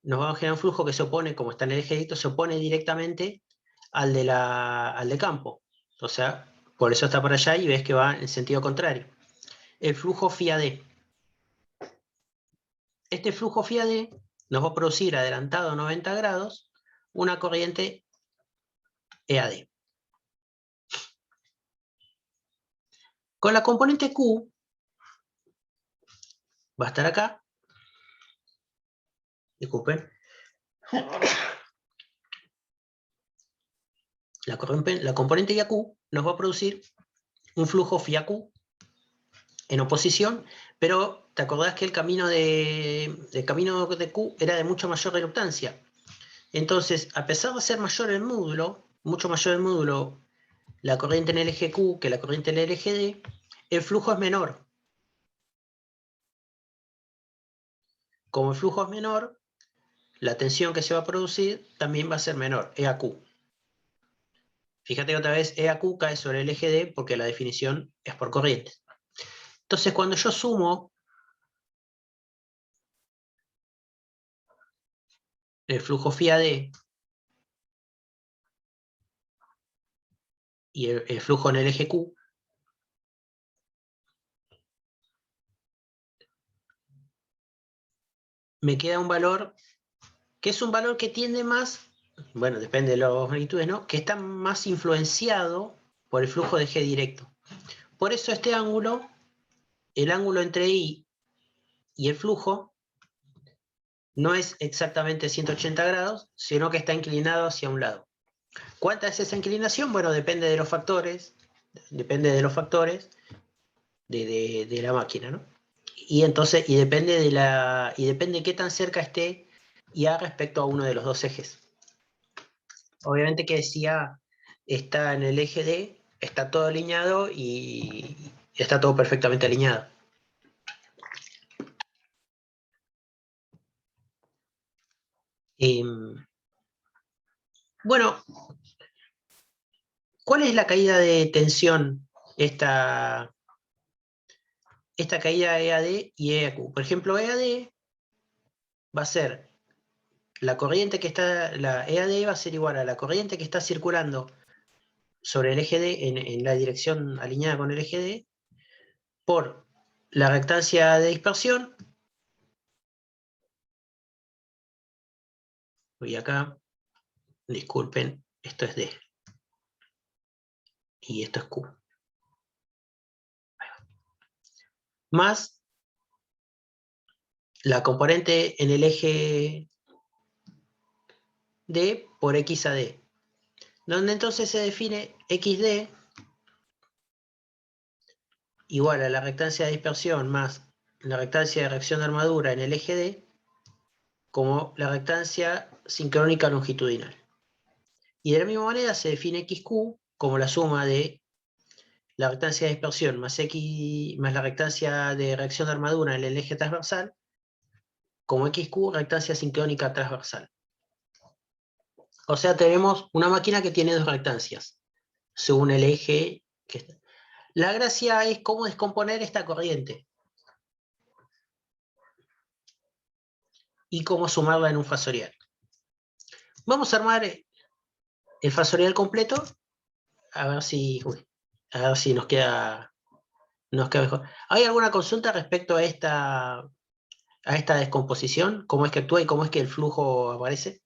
nos va a generar un flujo que se opone, como está en el eje directo, se opone directamente al de campo. O sea, por eso está por allá y ves que va en sentido contrario. El flujo phi AD. Este flujo phi AD nos va a producir adelantado 90 grados una corriente EAD. Con la componente Q va a estar acá. Disculpen. La componente IAQ nos va a producir un flujo phi AQ en oposición, pero te acordás que el camino de Q era de mucho mayor reluctancia. Entonces, a pesar de ser mayor el módulo, mucho mayor el módulo, la corriente en el eje Q que la corriente en el eje D, el flujo es menor. Como el flujo es menor, la tensión que se va a producir también va a ser menor, EAQ. Fíjate que otra vez EAQ cae sobre el eje D porque la definición es por corrientes. Entonces, cuando yo sumo el flujo phi AD y el flujo en el eje Q, me queda un valor que es un valor que tiende más, bueno, depende de las magnitudes, ¿no? Que está más influenciado por el flujo de eje directo. Por eso este ángulo, el ángulo entre I y el flujo, no es exactamente 180 grados, sino que está inclinado hacia un lado. ¿Cuánta es esa inclinación? Bueno, depende de los factores, de la máquina, ¿no? Y entonces, depende de qué tan cerca esté IA respecto a uno de los dos ejes. Obviamente que si A está en el eje D, está todo alineado y está todo perfectamente alineado. Bueno, ¿cuál es la caída de tensión? Esta caída EAD y EAQ. Por ejemplo, EAD va a ser la corriente que está, la EAD va a ser igual a la corriente que está circulando sobre el eje D en la dirección alineada con el eje D por la reactancia de dispersión. Voy acá, disculpen, esto es D y esto es Q. Más la componente en el eje D por XAD, donde entonces se define XD igual a la reactancia de dispersión más la reactancia de reacción de armadura en el eje D como la reactancia sincrónica longitudinal. Y de la misma manera se define XQ como la suma de la reactancia de dispersión más la reactancia de reacción de armadura en el eje transversal como XQ reactancia sincrónica transversal. O sea, tenemos una máquina que tiene dos reactancias, según el eje que está. La gracia es cómo descomponer esta corriente y cómo sumarla en un fasorial. Vamos a armar el fasorial completo, a ver si nos queda mejor. ¿Hay alguna consulta respecto a esta descomposición? ¿Cómo es que actúa y cómo es que el flujo aparece?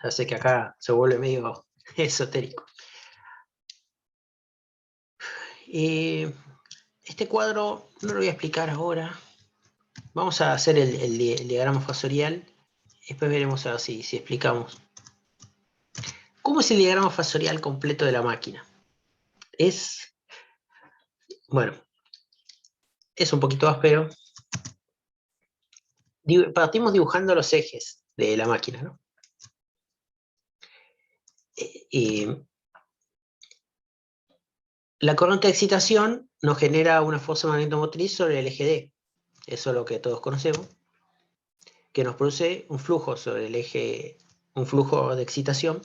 Ya sé que acá se vuelve medio esotérico. Este cuadro no lo voy a explicar ahora. Vamos a hacer el diagrama fasorial. Después veremos a ver si explicamos. ¿Cómo es el diagrama fasorial completo de la máquina? Bueno, es un poquito áspero. Partimos dibujando los ejes de la máquina, ¿no? La corriente de excitación nos genera una fuerza magnetomotriz sobre el eje D. Eso es lo que todos conocemos. Que nos produce un flujo sobre el eje, un flujo de excitación.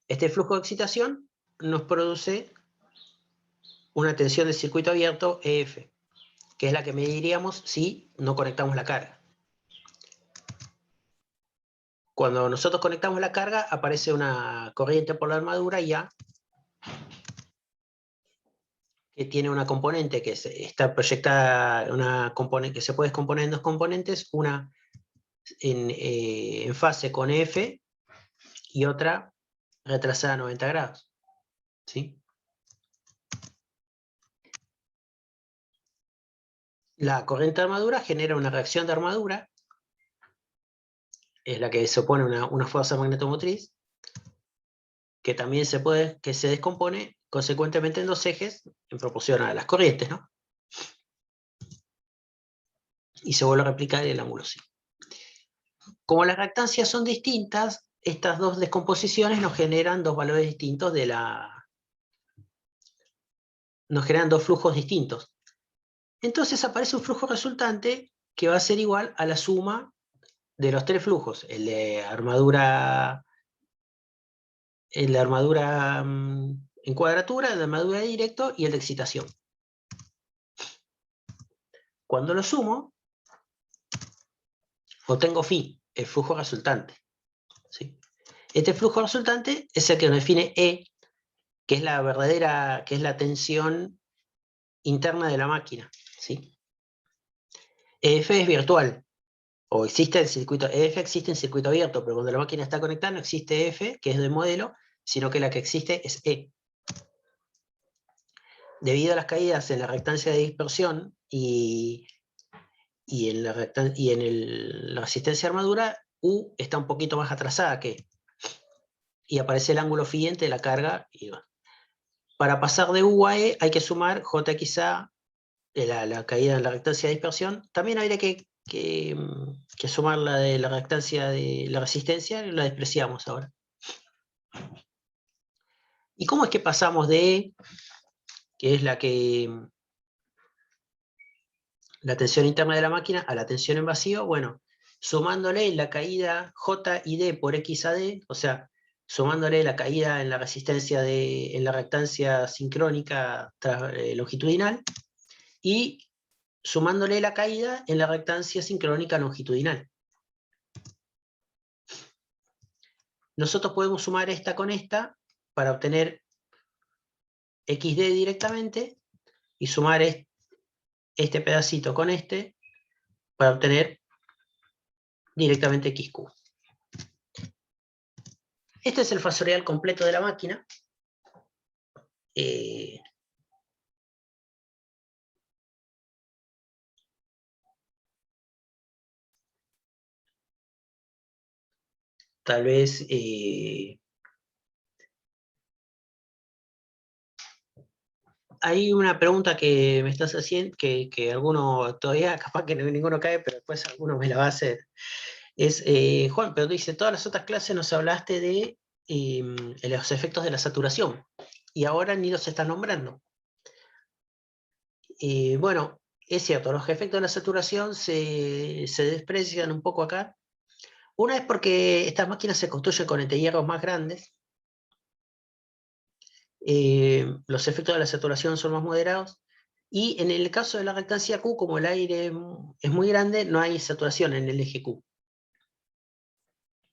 Este flujo de excitación nos produce una tensión de circuito abierto EF, que es la que mediríamos si no conectamos la carga. Cuando nosotros conectamos la carga, aparece una corriente por la armadura IA, que tiene una componente que está proyectada, una componente que se puede descomponer en dos componentes, una en fase con EF y otra retrasada a 90 grados. ¿Sí? La corriente de armadura genera una reacción de armadura, es la que se opone a una fuerza magnetomotriz, que también que se descompone consecuentemente en dos ejes en proporción a las corrientes, ¿no? Y se vuelve a replicar el ángulo psi. Como las reactancias son distintas, estas dos descomposiciones nos generan dos valores distintos nos generan dos flujos distintos. Entonces aparece un flujo resultante que va a ser igual a la suma de los tres flujos, el de armadura en cuadratura, el de armadura de directo y el de excitación. Cuando lo sumo, obtengo phi, el flujo resultante. ¿Sí? Este flujo resultante es el que nos define E, que es la tensión interna de la máquina. ¿Sí? EF es virtual, o existe el circuito, EF existe en circuito abierto, pero cuando la máquina está conectada no existe EF, que es del modelo, sino que la que existe es E. Debido a las caídas en la reactancia de dispersión y en la resistencia de armadura, U está un poquito más atrasada que E. Y aparece el ángulo phi de la carga. Para pasar de U a E hay que sumar JXA, la caída en la reactancia de dispersión. También habría que sumar la de la reactancia de la resistencia, y la despreciamos ahora. ¿Y cómo es que pasamos de E, que es la tensión interna de la máquina, a la tensión en vacío? Bueno, sumándole la caída J y D por X a D, o sea, sumándole la caída en la resistencia en la reactancia sincrónica longitudinal, y sumándole la caída en la reactancia sincrónica longitudinal. Nosotros podemos sumar esta con esta para obtener XD directamente, y sumar este pedacito con este para obtener directamente XQ. Este es el fasorial completo de la máquina. Tal vez hay una pregunta que me estás haciendo, que alguno todavía, capaz que ninguno cae, pero después alguno me la va a hacer. Es, Juan, pero tú dices, todas las otras clases nos hablaste de los efectos de la saturación. y ahora ni los están nombrando. Bueno, es cierto, los efectos de la saturación se desprecian un poco acá. Una es porque estas máquinas se construyen con entehierros más grandes. Los efectos de la saturación son más moderados. Y en el caso de la reactancia Q, como el aire es muy grande, no hay saturación en el eje Q.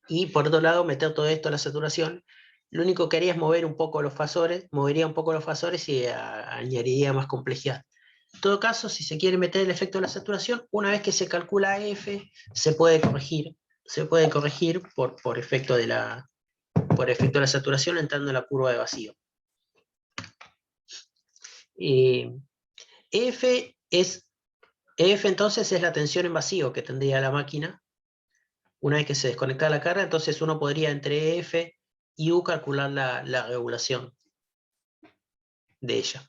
Y por otro lado, meter todo esto a la saturación, lo único que haría es mover un poco los fasores, movería un poco los fasores y añadiría más complejidad. En todo caso, si se quiere meter el efecto de la saturación, una vez que se calcula F, se puede corregir por efecto de la saturación entrando en la curva de vacío. EF entonces es la tensión en vacío que tendría la máquina una vez que se desconecta la carga. Entonces uno podría entre EF y U calcular la regulación de ella.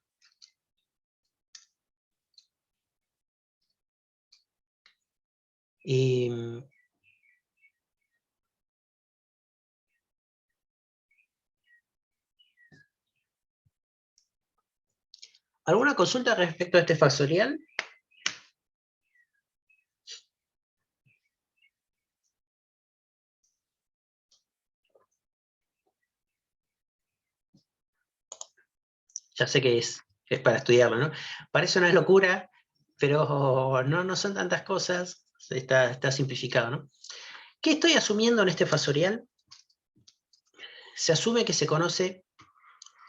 ¿Alguna consulta respecto a este factorial? Ya sé que es para estudiarlo, ¿no? Parece una locura, pero no son tantas cosas, está simplificado, ¿no? ¿Qué estoy asumiendo en este factorial? Se asume que se conoce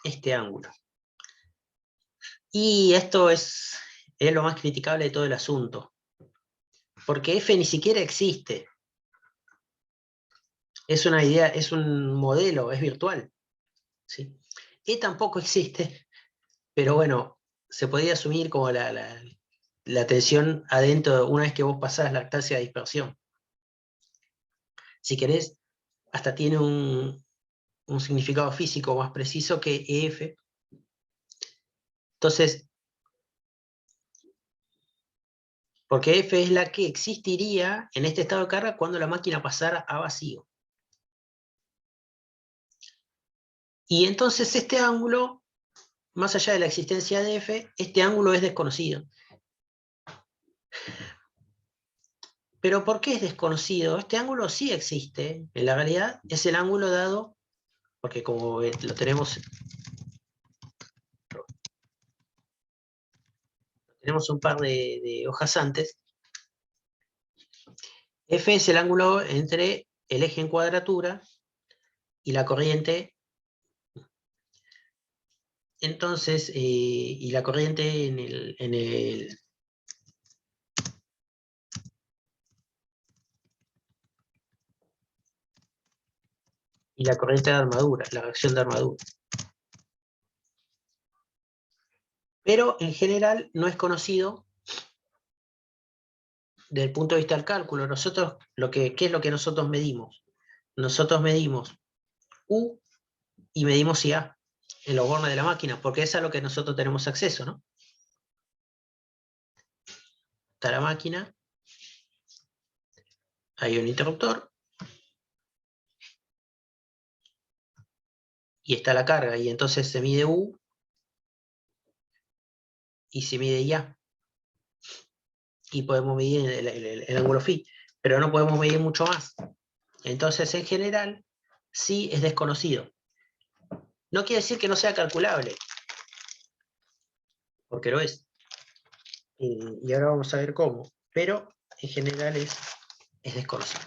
este ángulo. Y esto es lo más criticable de todo el asunto, porque F ni siquiera existe. Es una idea, es un modelo, es virtual, ¿sí? E tampoco existe, pero bueno, se podría asumir como la tensión adentro una vez que vos pasás la lactancia de dispersión. Si querés, hasta tiene un significado físico más preciso que EF. Entonces, porque F es la que existiría en este estado de carga cuando la máquina pasara a vacío. Y entonces este ángulo, más allá de la existencia de F, este ángulo es desconocido. ¿Pero por qué es desconocido? Este ángulo sí existe, en la realidad es el ángulo dado, porque como lo tenemos un par de hojas antes, F es el ángulo entre el eje en cuadratura y la corriente. Entonces, y la corriente y la corriente de armadura, la reacción de armadura. Pero en general no es conocido desde el punto de vista del cálculo. Nosotros, ¿qué es lo que nosotros medimos? Nosotros medimos U y medimos IA en los bornes de la máquina, porque es a lo que nosotros tenemos acceso, ¿no? Está la máquina, hay un interruptor, y está la carga, y entonces se mide U y se mide IA. Y podemos medir el ángulo phi, pero no podemos medir mucho más. Entonces, en general, sí es desconocido. No quiere decir que no sea calculable, porque lo es. Y ahora vamos a ver cómo, pero en general es desconocido.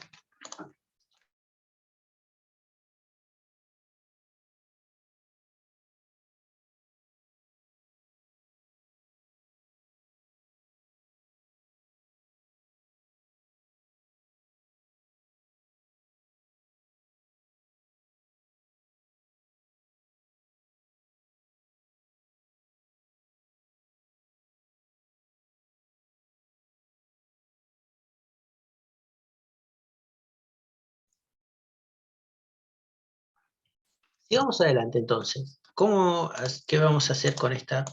Sigamos adelante entonces. ¿Qué vamos a hacer con esta?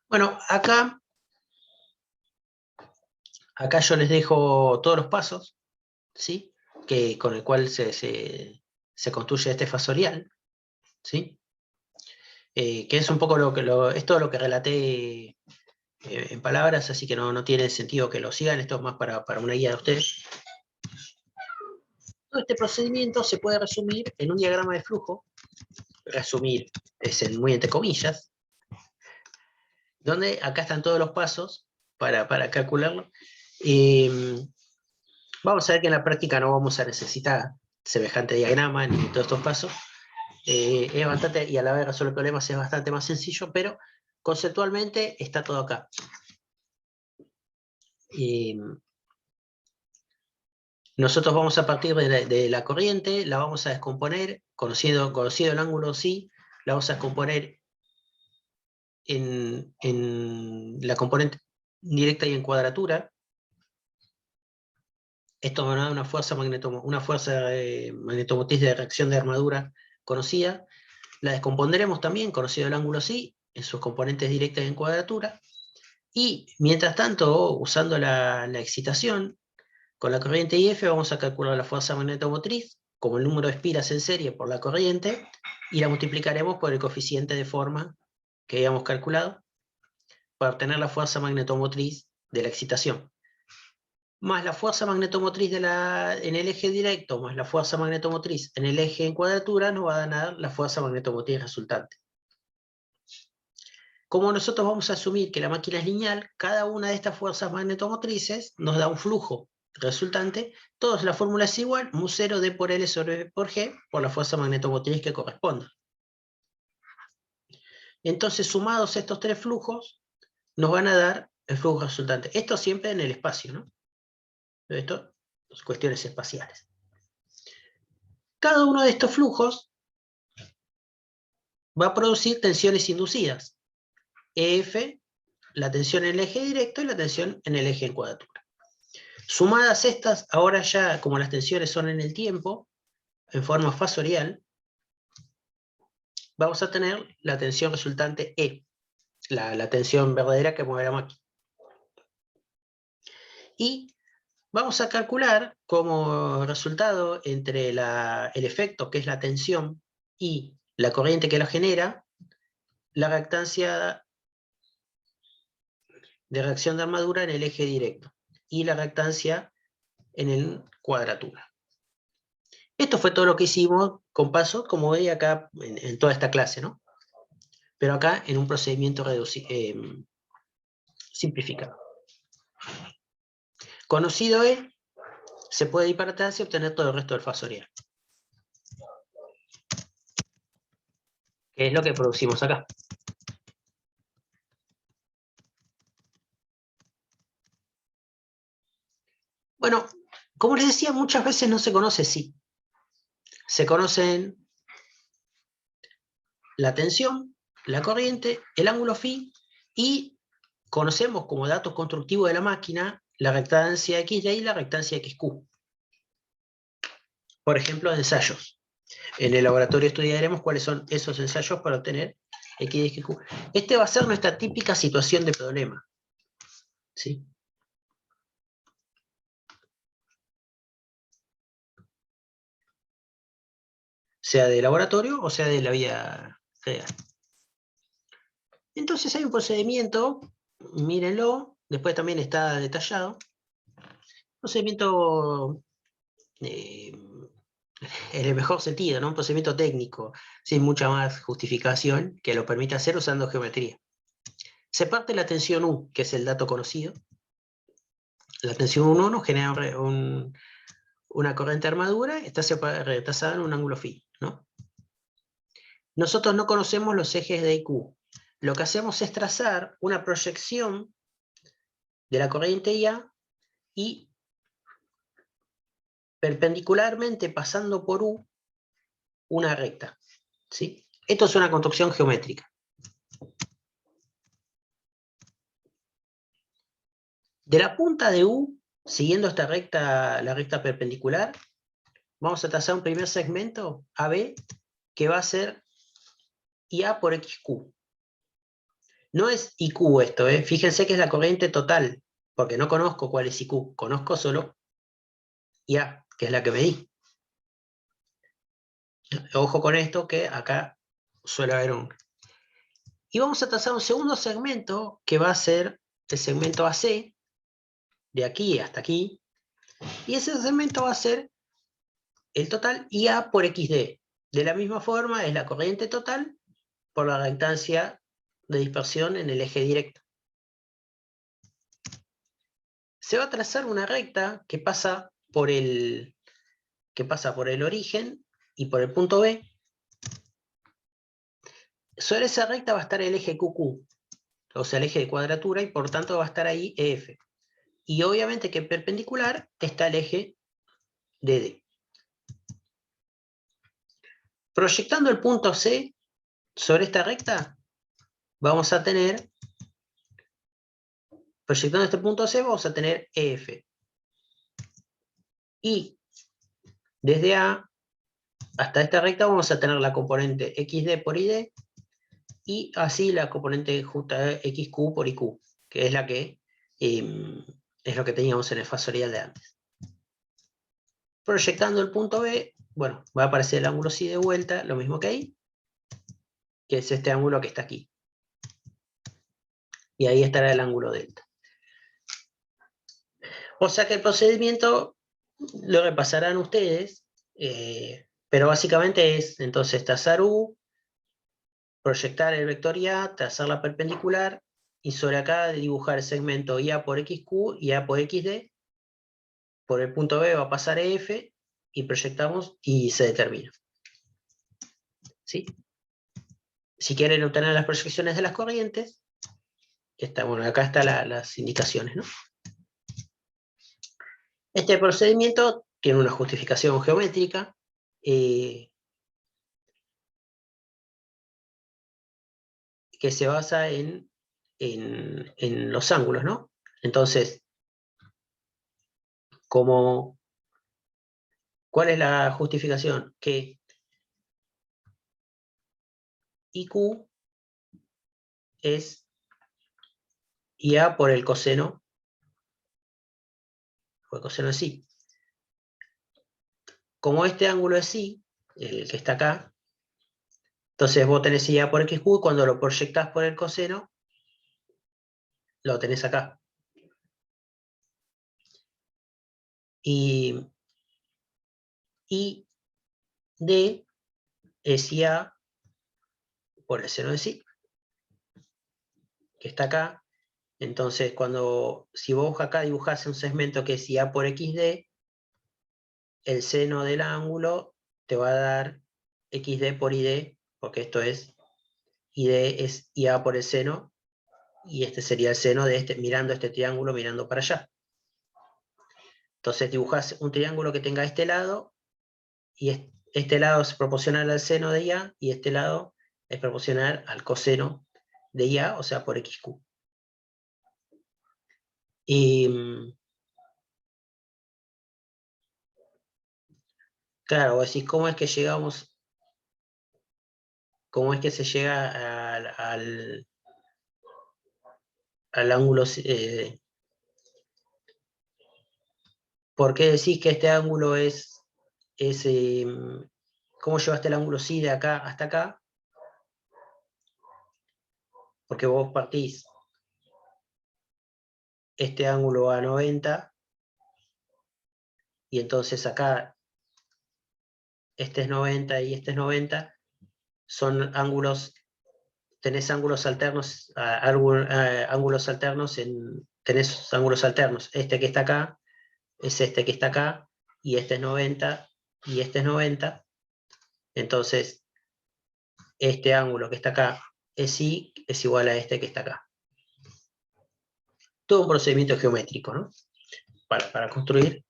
Bueno, acá yo les dejo todos los pasos, ¿sí? Con el cual se construye este fasorial. ¿sí? Que es un poco es todo lo que relaté en palabras, así que no tiene sentido que lo sigan, esto es más para una guía de ustedes. Todo este procedimiento se puede resumir en un diagrama de flujo, resumir es muy entre comillas, donde acá están todos los pasos para calcularlo. Vamos a ver que en la práctica no vamos a necesitar semejante diagrama ni todos estos pasos. Es bastante, y a la vez resolver problemas es bastante más sencillo, pero conceptualmente está todo acá. Nosotros vamos a partir de la corriente, la vamos a descomponer, conocido el ángulo psi, la vamos a descomponer en la componente directa y en cuadratura. Esto me da una fuerza magnetomotriz de reacción de armadura conocida. La descompondremos también, conocido el ángulo psi, en sus componentes directas y en cuadratura. Y mientras tanto, usando la excitación, con la corriente IF vamos a calcular la fuerza magnetomotriz como el número de espiras en serie por la corriente, y la multiplicaremos por el coeficiente de forma que habíamos calculado para obtener la fuerza magnetomotriz de la excitación. Más la fuerza magnetomotriz en el eje directo, más la fuerza magnetomotriz en el eje en cuadratura, nos va a dar la fuerza magnetomotriz resultante. Como nosotros vamos a asumir que la máquina es lineal, cada una de estas fuerzas magnetomotrices nos da un flujo resultante. Todos la fórmula es igual, mu0 d por L sobre V por G, por la fuerza magnetomotriz que corresponda. Entonces, sumados estos tres flujos, nos van a dar el flujo resultante. Esto siempre en el espacio, ¿no? Esto son cuestiones espaciales. Cada uno de estos flujos va a producir tensiones inducidas. EF, la tensión en el eje directo y la tensión en el eje en cuadratura. Sumadas estas, ahora ya como las tensiones son en el tiempo, en forma fasorial, vamos a tener la tensión resultante E, la tensión verdadera que mueve la máquina. Y vamos a calcular como resultado entre el efecto, que es la tensión, y la corriente que la genera, la reactancia de reacción de armadura en el eje directo y la reactancia en el cuadratura. Esto fue todo lo que hicimos con pasos, como veis acá en toda esta clase, ¿no? Pero acá en un procedimiento simplificado. Conocido E, se puede ir para atrás y obtener todo el resto del fasorial. Que es lo que producimos acá. Bueno, como les decía, muchas veces no se conoce psi. Se conocen la tensión, la corriente, el ángulo phi, y conocemos como datos constructivos de la máquina la reactancia XY y la reactancia XQ. Por ejemplo, ensayos. En el laboratorio estudiaremos cuáles son esos ensayos para obtener X y XQ. Este va a ser nuestra típica situación de problema, ¿sí? Sea de laboratorio o sea de la vida real. Entonces hay un procedimiento, mírenlo, después también está detallado. Procedimiento en el mejor sentido, ¿no? Un procedimiento técnico, sin mucha más justificación, que lo permite hacer usando geometría. Se parte la tensión U, que es el dato conocido. La tensión 1 nos genera una corriente de armadura, está retrasada en un ángulo phi, ¿no? Nosotros no conocemos los ejes de IQ. Lo que hacemos es trazar una proyección de la corriente IA y perpendicularmente pasando por U una recta, ¿sí? Esto es una construcción geométrica. De la punta de U, siguiendo esta recta, la recta perpendicular, vamos a trazar un primer segmento AB que va a ser IA por XQ. No es IQ esto, fíjense que es la corriente total, porque no conozco cuál es IQ, conozco solo IA, que es la que medí. Ojo con esto, que acá suele haber un. Y vamos a trazar un segundo segmento que va a ser el segmento AC, de aquí hasta aquí. Y ese segmento va a ser el total IA por XD. De la misma forma es la corriente total por la reactancia de dispersión en el eje directo. Se va a trazar una recta que pasa por el origen y por el punto B. Sobre esa recta va a estar el eje QQ, o sea, el eje de cuadratura, y por tanto va a estar ahí EF. Y obviamente que perpendicular está el eje DD. Proyectando el punto C sobre esta recta, vamos a tener, proyectando este punto C, vamos a tener EF. Y desde A hasta esta recta vamos a tener la componente XD por ID, y así la componente XQ por IQ, que es la que es lo que teníamos en el fasorial de antes. Proyectando el punto B, bueno, va a aparecer el ángulo psi de vuelta, lo mismo que ahí, que es este ángulo que está aquí. Y ahí estará el ángulo delta. O sea que el procedimiento lo repasarán ustedes, pero básicamente es entonces trazar U, proyectar el vector IA, trazar la perpendicular, y sobre acá dibujar el segmento IA por XQ y IA por XD. Por el punto B va a pasar EF, y proyectamos y se determina. ¿Sí? Si quieren obtener las proyecciones de las corrientes, bueno, acá están las indicaciones, ¿no? Este procedimiento tiene una justificación geométrica, que se basa en los ángulos, ¿no? Entonces, ¿cuál es la justificación? Que IQ es IA por el coseno de psi. Como este ángulo es psi, el que está acá, entonces vos tenés IA por XQ, y cuando lo proyectás por el coseno, lo tenés acá. Y D es IA por el seno de psi, que está acá. Entonces, si vos acá dibujás un segmento que es IA por XD, el seno del ángulo te va a dar XD por ID, porque esto es, ID es IA por el seno, y este sería el seno de mirando este triángulo, mirando para allá. Entonces dibujás un triángulo que tenga este lado, y este lado es proporcional al seno de IA, y este lado es proporcional al coseno de IA, o sea, por XQ. Y claro, vos decís, ¿cómo es que llegamos? ¿Cómo es que se llega al ángulo? ¿Por qué decís que este ángulo es ¿cómo llevaste el ángulo psi de acá hasta acá? Porque vos partís este ángulo a 90, y entonces acá este es 90 y este es 90, son ángulos, tenés ángulos alternos, tenés ángulos alternos, este que está acá es este que está acá, y este es 90, y este es 90, entonces este ángulo que está acá es psi, es igual a este que está acá. Todo un procedimiento geométrico, ¿no? Para construir,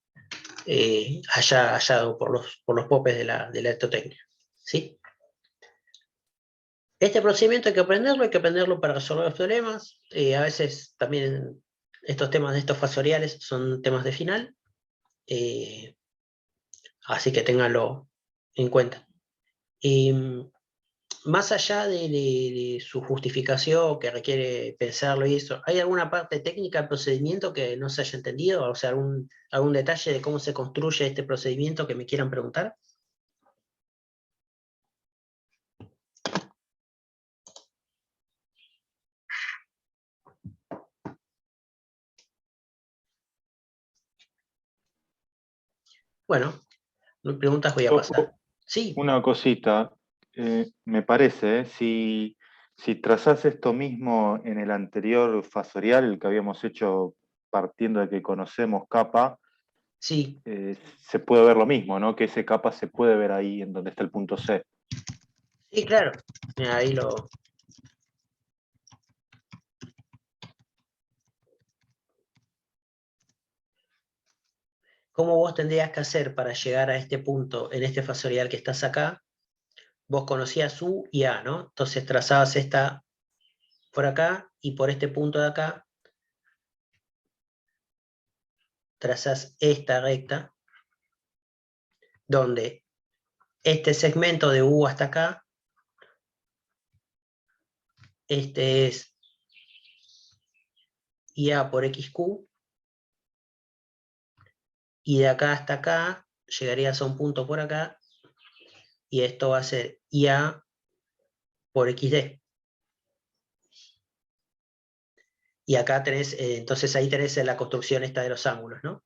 hallado por los popes de la electrotecnia, ¿sí? Este procedimiento hay que aprenderlo para resolver los problemas. A veces también estos temas de estos fasoriales son temas de final, así que ténganlo en cuenta. Más allá de su justificación, que requiere pensarlo y eso, ¿hay alguna parte técnica del procedimiento que no se haya entendido? O sea, algún detalle de cómo se construye este procedimiento que me quieran preguntar. Bueno, preguntas voy a pasar. Sí, Una cosita, me parece, si trazás esto mismo en el anterior fasorial, el que habíamos hecho partiendo de que conocemos capa, sí, se puede ver lo mismo, ¿no? Que ese capa se puede ver ahí en donde está el punto C. sí, claro. Mira, ahí lo... ¿Cómo vos tendrías que hacer para llegar a este punto en este fasorial que estás acá? Vos conocías U y A, ¿no? Entonces trazabas esta por acá y por este punto de acá trazás esta recta, donde este segmento de U hasta acá, este es IA por XQ, y de acá hasta acá llegarías a un punto por acá, y esto va a ser IA por XD. Y acá tenés, entonces ahí tenés la construcción esta de los ángulos, ¿no?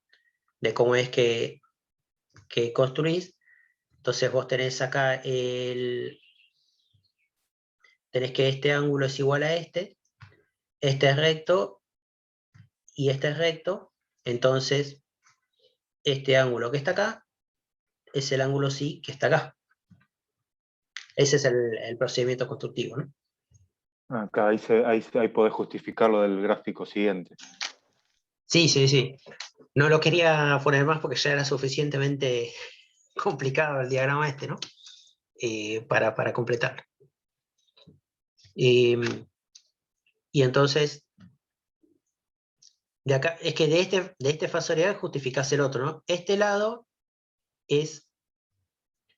De cómo es que construís. Entonces vos tenés acá tenés que este ángulo es igual a este es recto, y este es recto, entonces este ángulo que está acá es el ángulo sí que está acá. Ese es el procedimiento constructivo, ¿no? Acá, ahí podés justificar lo del gráfico siguiente. Sí, sí, sí. No lo quería poner más porque ya era suficientemente complicado el diagrama este, ¿no? Para completarlo. Y entonces, de acá, es que de este fasorial justificás el otro, ¿no? Este lado es...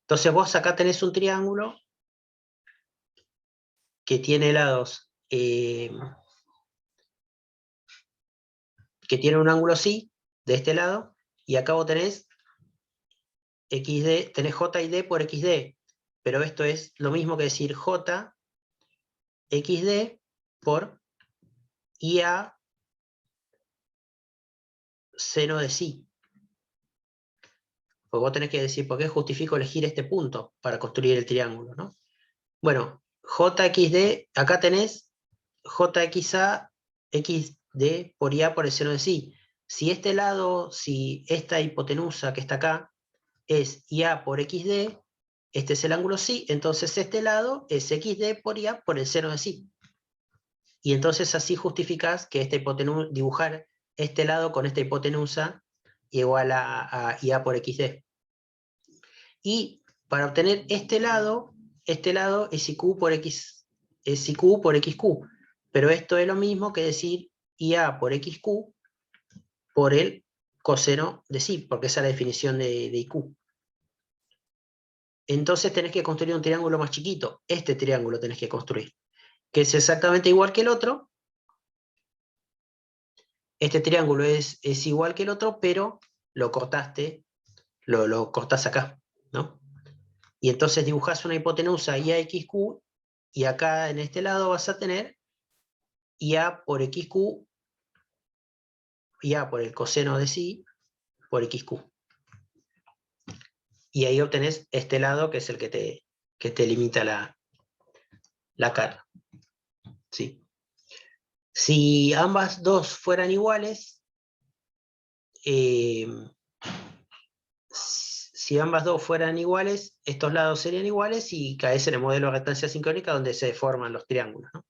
Entonces vos acá tenés un triángulo que tiene lados, que tiene un ángulo sí, de este lado, y acá vos tenés XD, tenés J y D por XD, pero esto es lo mismo que decir J XD por IA seno de sí. Porque vos tenés que decir, ¿por qué justifico elegir este punto para construir el triángulo, ¿no? Bueno, JXD, acá tenés JXA XD por IA por el seno de sí. Si este lado, si esta hipotenusa que está acá es IA por XD, este es el ángulo sí, entonces este lado es XD por IA por el seno de sí. Y entonces así justificás que esta hipotenusa, dibujar este lado con esta hipotenusa igual a IA por XD. Y para obtener este lado es IQ por X, es IQ por XQ. Pero esto es lo mismo que decir IA por XQ por el coseno de sí, porque esa es la definición de IQ. Entonces tenés que construir un triángulo más chiquito. Este triángulo tenés que construir, que es exactamente igual que el otro. Este triángulo es igual que el otro, pero lo cortaste, lo cortás acá, ¿no? Y entonces dibujás una hipotenusa IAXQ, y acá en este lado vas a tener IA por XQ, IA por el coseno de sí, por XQ. Y ahí obtenés este lado que es el que te limita la carga. ¿Sí? Si ambas dos fueran iguales, si ambas dos fueran iguales, estos lados serían iguales y caes en el modelo de rectancia sincrónica donde se forman los triángulos, ¿no?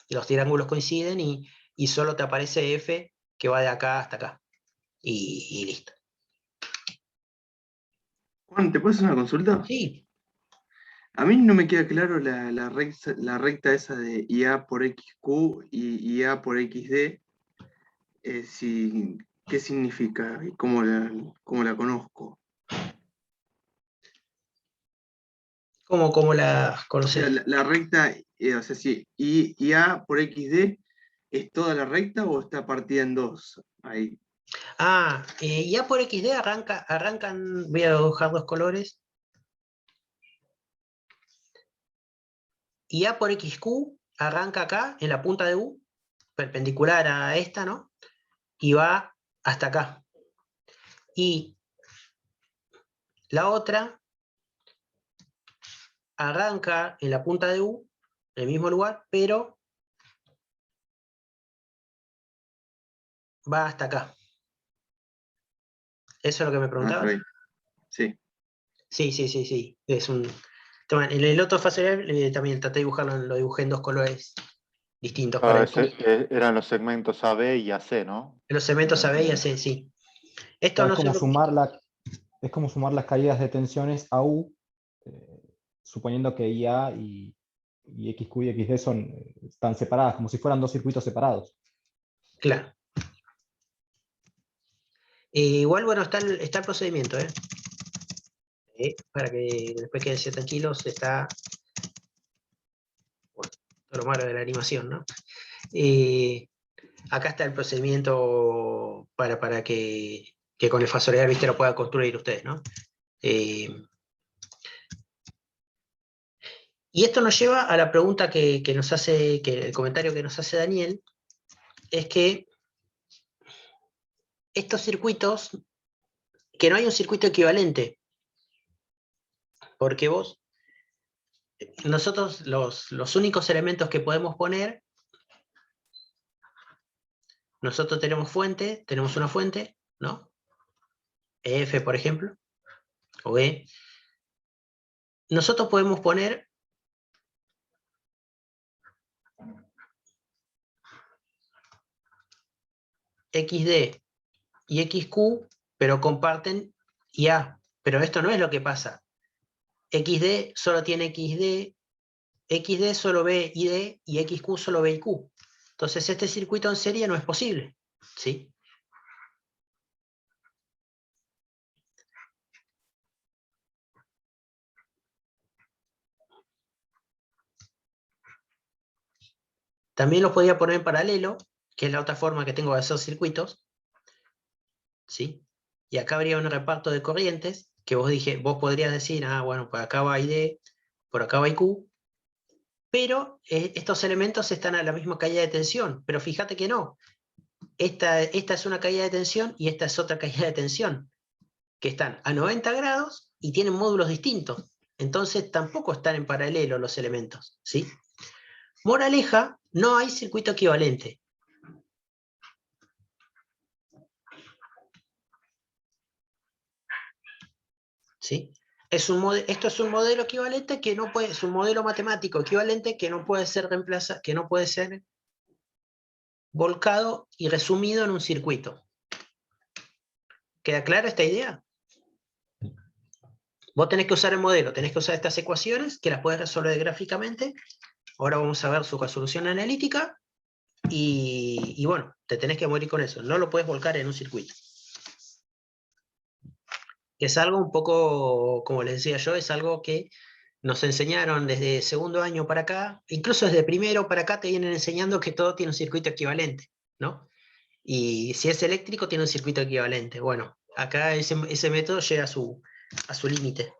Y los triángulos coinciden y solo te aparece F que va de acá hasta acá. Y listo. Juan, ¿te puedo hacer una consulta? Sí, A mí no me queda claro la recta esa de IA por XQ y IA por XD. ¿Qué significa y cómo la conozco? ¿cómo la O sea, conoces? la recta, o sea, si IA por XD es toda la recta o está partida en dos ahí. Ya por XD arrancan, voy a dibujar dos colores. Y ya por XQ arranca acá, en la punta de U, perpendicular a esta, ¿no? Y va hasta acá. Y La otra arranca en la punta de U, en el mismo lugar, pero va hasta acá. ¿Eso es lo que me Ah, por preguntabas? ahí. Sí. Sí. Es un... Toma, en el otro fasorial también traté de dibujarlo, lo dibujé en 2 colores distintos para Eran los segmentos AB y AC, ¿no? los segmentos AB y AC, sí. Esto Es no se como lo... es como sumar las caídas de tensiones a U, suponiendo que IA y XQ y XD están separadas, como si fueran dos circuitos separados. Claro. Igual, bueno, está el procedimiento, ¿eh? Para que después queden tranquilos, está... Bueno, todo lo malo de la animación, ¿no? Acá está el procedimiento para que con el fasorial, ¿viste? Lo pueda construir ustedes, ¿no? Y esto nos lleva a la pregunta que nos hace, que el comentario que nos hace Daniel, es que estos circuitos, que no hay un circuito equivalente, porque nosotros los únicos elementos que podemos poner, nosotros tenemos una fuente, ¿no? EF, por ejemplo, o E. Nosotros podemos poner XD y XQ, pero comparten IA. Pero esto no es lo que pasa. XD solo tiene XD, XD solo ve ID y XQ solo ve IQ. Entonces este circuito en serie no es posible, ¿sí? También los podría poner en paralelo, que es la otra forma que tengo de hacer circuitos, ¿sí? Y acá habría un reparto de corrientes, que vos podrías decir, ah, bueno, por acá va ID, por acá va IQ, pero estos elementos están a la misma caída de tensión, pero fíjate que no. Esta es una caída de tensión y esta es otra caída de tensión, que están a 90 grados y tienen módulos distintos. Entonces tampoco están en paralelo los elementos, ¿sí? Moraleja, no hay circuito equivalente. ¿Sí? Esto es un modelo equivalente que no puede, es un modelo matemático equivalente que no puede ser reemplazado, que no puede ser volcado y resumido en un circuito. ¿Queda clara esta idea? Vos tenés que usar el modelo, tenés que usar estas ecuaciones que las puedes resolver gráficamente. Ahora vamos a ver su resolución analítica y bueno, te tenés que morir con eso. No lo puedes volcar en un circuito. Es algo un poco, como les decía yo, es algo que nos enseñaron desde segundo año para acá, incluso desde primero para acá te vienen enseñando que todo tiene un circuito equivalente, ¿no? Y si es eléctrico tiene un circuito equivalente. Bueno, acá ese método llega a su límite.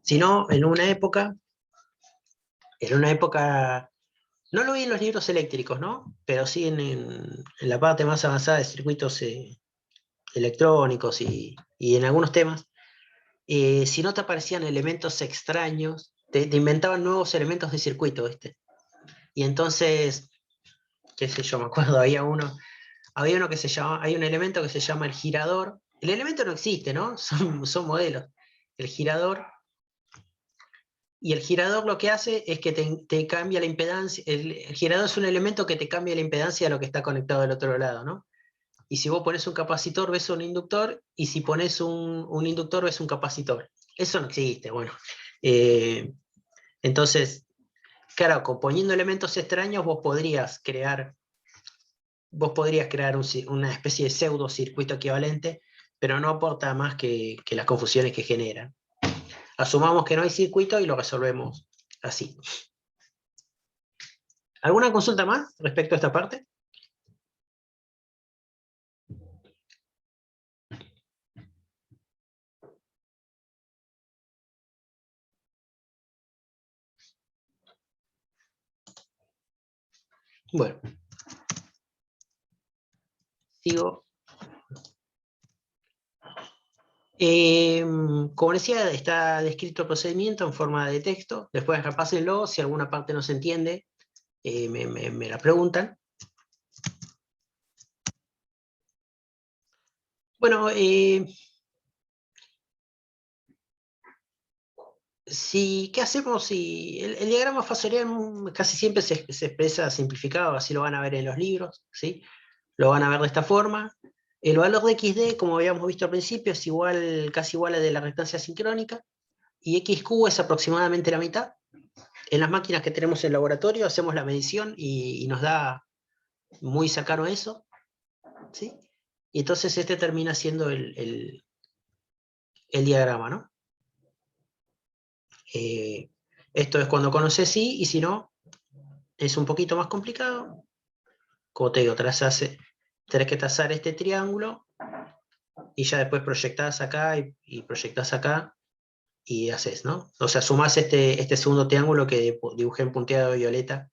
Si no, en una época, no lo vi en los libros eléctricos, ¿no? Pero sí en la parte más avanzada de circuitos electrónicos y en algunos temas, si no te aparecían elementos extraños, te inventaban nuevos elementos de circuito, ¿viste? Y entonces, qué sé yo, me acuerdo, había uno que se llama, hay un elemento que se llama el girador. El elemento no existe, ¿no? Son modelos. El girador. Y el girador lo que hace es que te cambia la impedancia. El girador es un elemento que te cambia la impedancia de lo que está conectado del otro lado, ¿no? Y si vos pones un capacitor, ves un inductor, y si pones un inductor, ves un capacitor. Eso no existe, bueno. Entonces, claro, componiendo elementos extraños, vos podrías crear una especie de pseudo circuito equivalente, pero no aporta más que las confusiones que generan. Asumamos que no hay circuito y lo resolvemos así. ¿Alguna consulta más respecto a esta parte? Bueno. Sigo. Como decía, está descrito el procedimiento en forma de texto. Después repásenlo. Si alguna parte no se entiende, me la preguntan. Bueno, ¿qué hacemos si el diagrama fasorial casi siempre se expresa simplificado? Así lo van a ver en los libros, ¿sí? Lo van a ver de esta forma. El valor de XD, como habíamos visto al principio, es casi igual al de la restancia sincrónica, y XQ es aproximadamente la mitad. En las máquinas que tenemos en el laboratorio hacemos la medición y nos da muy cercano a eso, ¿sí? Y entonces este termina siendo el diagrama, ¿no? Esto es cuando conoces sí, y si no, es un poquito más complicado. Como te digo, tenés que trazar este triángulo, y ya después proyectás acá y proyectás acá, y haces, ¿no? O sea, sumás este segundo triángulo que dibujé en punteado de violeta,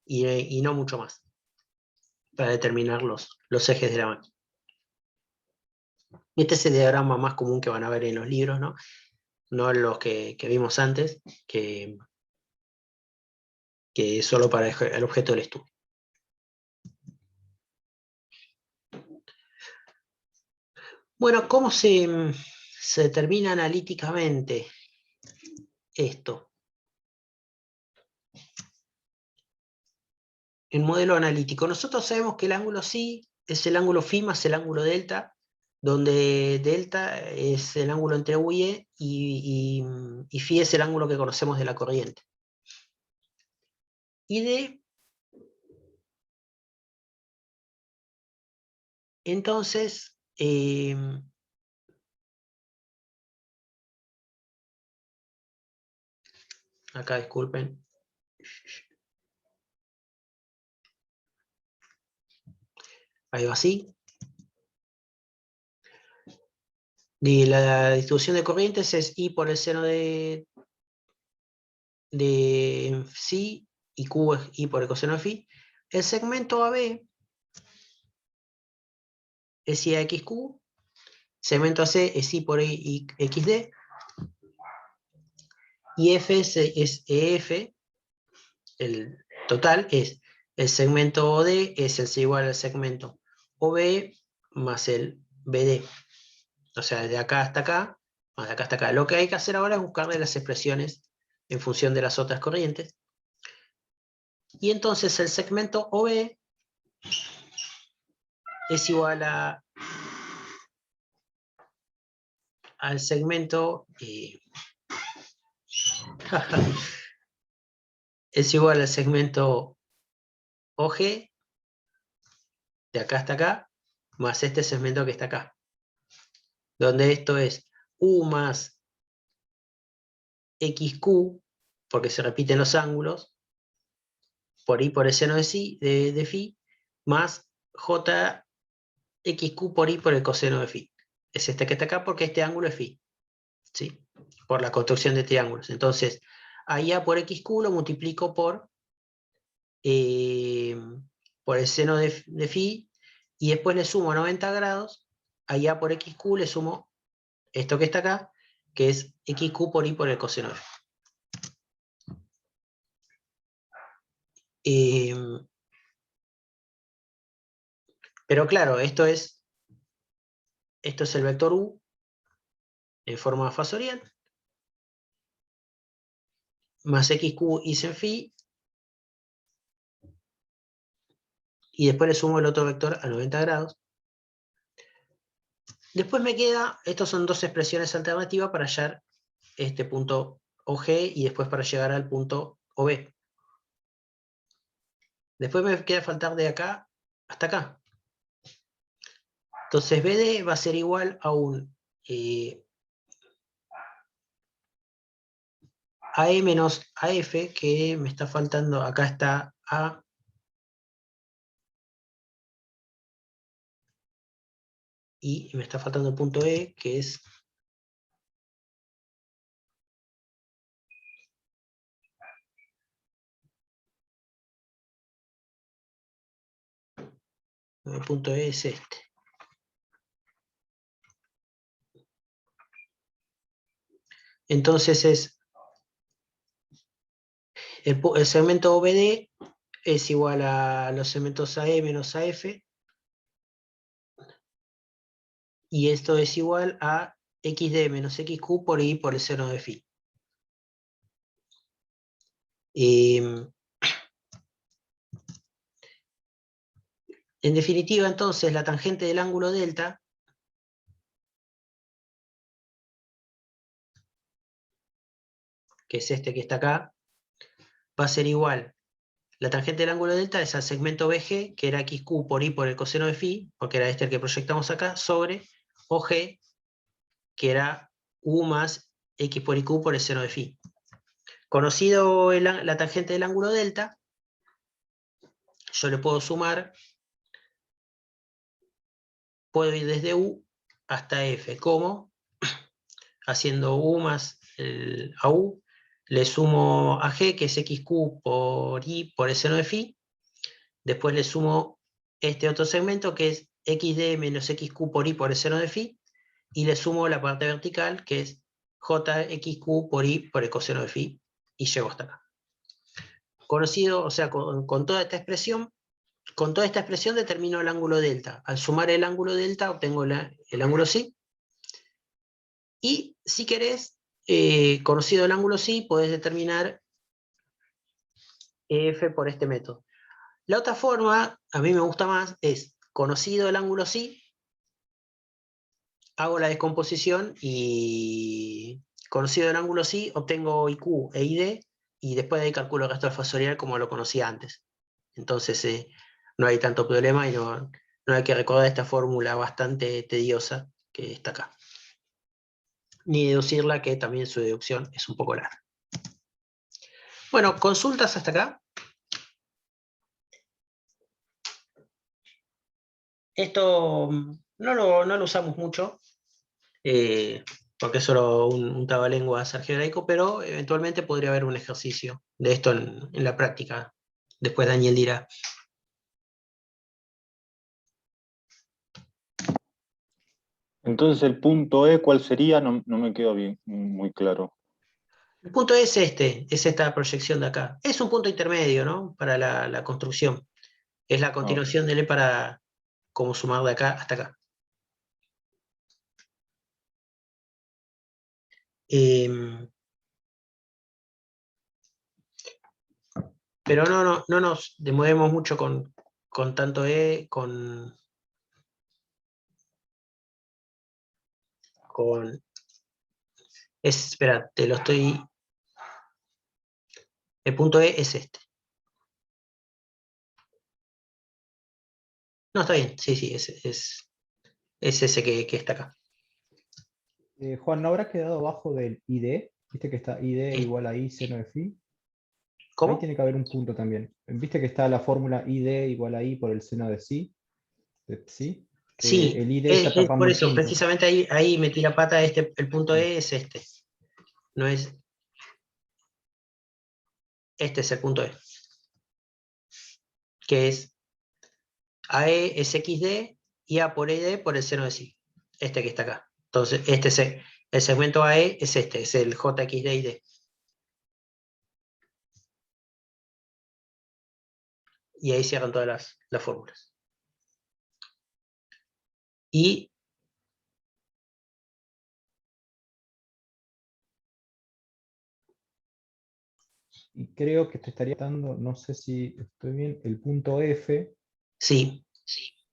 y no mucho más, para determinar los ejes de la máquina. Este es el diagrama más común que van a ver en los libros, ¿no? No los que vimos antes, que es solo para el objeto del estudio. Bueno, ¿cómo se determina analíticamente esto? En modelo analítico, nosotros sabemos que el ángulo psi es el ángulo phi más el ángulo delta, donde delta es el ángulo entre U y E, y phi es el ángulo que conocemos de la corriente. Y D, entonces, acá disculpen, ahí va así. Y la distribución de corrientes es I por el seno de psi, y Q es I por el coseno de phi. El segmento AB es I a XQ, segmento AC es I por I XD, y F es EF, el total es el segmento OD es el C igual al segmento OB más el BD. O sea, de acá hasta acá, más de acá hasta acá. Lo que hay que hacer ahora es buscarle las expresiones en función de las otras corrientes. Y entonces el segmento OB es igual al segmento es igual al segmento OG, de acá hasta acá, más este segmento que está acá, donde esto es U más XQ, porque se repiten los ángulos, por I por el seno de phi, más JXQ por I por el coseno de phi. Es este que está acá porque este ángulo es phi, ¿sí? Por la construcción de triángulos. Entonces, a IA por XQ lo multiplico por el seno de phi, y después le sumo 90 grados, a IA por XQ le sumo esto que está acá, que es XQ por I por el coseno de phi. Pero claro, esto es el vector U en forma fasorial, más XQ y sen phi, y después le sumo el otro vector a 90 grados. Después me queda, estos son dos expresiones alternativas para hallar este punto OG y después para llegar al punto OB. Después me queda faltar de acá hasta acá. Entonces BD va a ser igual a un AE menos AF, que me está faltando, acá está A, y me está faltando el punto E, que es El punto E es este. Entonces es el segmento OBD es igual a los segmentos AE menos AF, y esto es igual a XD menos XQ por I por el seno de phi. En definitiva, entonces, la tangente del ángulo delta que es este que está acá, va a ser igual. La tangente del ángulo delta es al segmento BG, que era XQ por I por el coseno de phi, porque era este el que proyectamos acá, sobre OG, que era U más X por IQ por el seno de phi. Conocido la tangente del ángulo delta, yo le puedo sumar, puedo ir desde U hasta F. ¿Cómo? Haciendo U más a U, le sumo a G, que es XQ por I por el seno de phi. Después le sumo este otro segmento, que es XD menos XQ por I por el seno de phi. Y le sumo la parte vertical, que es JXQ por I por el coseno de phi. Y llego hasta acá. Conocido, o sea, con toda esta expresión, determino el ángulo delta. Al sumar el ángulo delta obtengo el ángulo psi. Y si querés, conocido el ángulo psi, podés determinar EF por este método. La otra forma, a mí me gusta más, es conocido el ángulo psi, hago la descomposición y conocido el ángulo psi, obtengo IQ e ID, y después de ahí calculo el gasto fasorial como lo conocía antes. Entonces no hay tanto problema y no hay que recordar esta fórmula bastante tediosa que está acá. Ni deducirla, que también su deducción es un poco larga. Bueno, ¿consultas hasta acá? Esto no lo usamos mucho, porque es solo un trabalenguas algebraico, pero eventualmente podría haber un ejercicio de esto en la práctica. Después Daniel dirá. Entonces el punto E, ¿cuál sería? No me quedó bien, muy claro. El punto es esta proyección de acá. Es un punto intermedio, ¿no? Para la construcción. Es la continuación del E para como sumar de acá hasta acá. Pero no nos demoremos mucho con tanto E, espera, te lo estoy... El punto E es este. No, está bien, sí, es ese que está acá. Juan, ¿no habrá quedado abajo del ID? ¿Viste que está ID igual a I seno de phi? ¿Cómo? Ahí tiene que haber un punto también. ¿Viste que está la fórmula ID igual a I por el seno de psi? ¿Sí? Sí, El ID está tapando por un eso, punto. precisamente ahí metí la pata, el punto E es este. No es... Este es el punto E. Que es AE es XD y A por ED por el seno de psi. Este que está acá. Entonces, el segmento AE es es el JXD y D. Y ahí cierran todas las fórmulas. Y creo que te estaría dando, no sé si estoy bien, el punto F, sí,